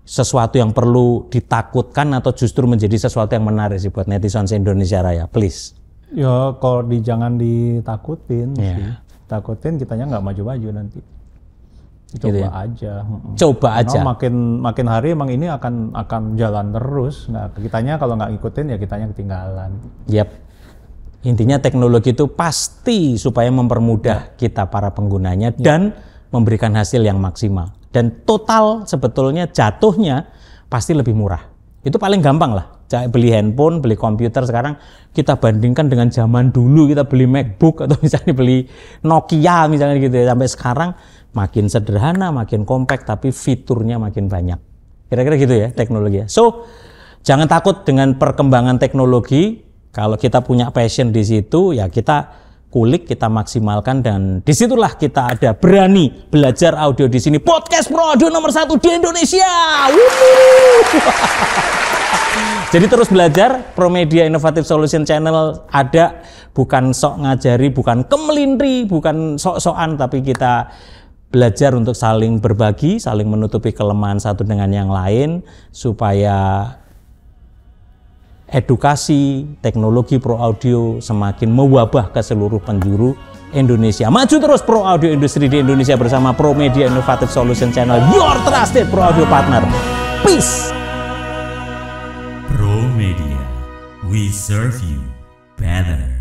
sesuatu yang perlu ditakutkan atau justru menjadi sesuatu yang menarik sih buat netizen Indonesia Raya, please? Ya kalau jangan ditakutin sih. Takutin kitanya nggak maju-maju nanti. Coba gitu ya? Aja. Coba aja. Makin hari emang ini akan jalan terus. Nah, kitanya kalau nggak ngikutin ya kitanya ketinggalan. Yap. Intinya teknologi itu pasti supaya mempermudah kita para penggunanya dan memberikan hasil yang maksimal. Dan total sebetulnya jatuhnya pasti lebih murah. Itu paling gampang lah. Beli handphone, beli komputer sekarang kita bandingkan dengan zaman dulu kita beli MacBook atau misalnya beli Nokia misalnya gitu ya. Sampai sekarang makin sederhana, makin compact tapi fiturnya makin banyak. Kira-kira gitu ya teknologi. So, jangan takut dengan perkembangan teknologi. Kalau kita punya passion di situ, ya kita kulik, kita maksimalkan, dan disitulah kita ada berani belajar audio di sini. Podcast Pro Audio nomor 1 di Indonesia. Jadi terus belajar. Promedia Innovative Solution Channel ada, bukan sok ngajari, bukan kemelintri, bukan sok-sokan, tapi kita belajar untuk saling berbagi, saling menutupi kelemahan satu dengan yang lain, supaya edukasi teknologi pro audio semakin mewabah ke seluruh penjuru Indonesia. Maju terus pro audio industri di Indonesia bersama Promedia Innovative Solution Channel, your trusted pro audio partner. Peace. Promedia, we serve you better.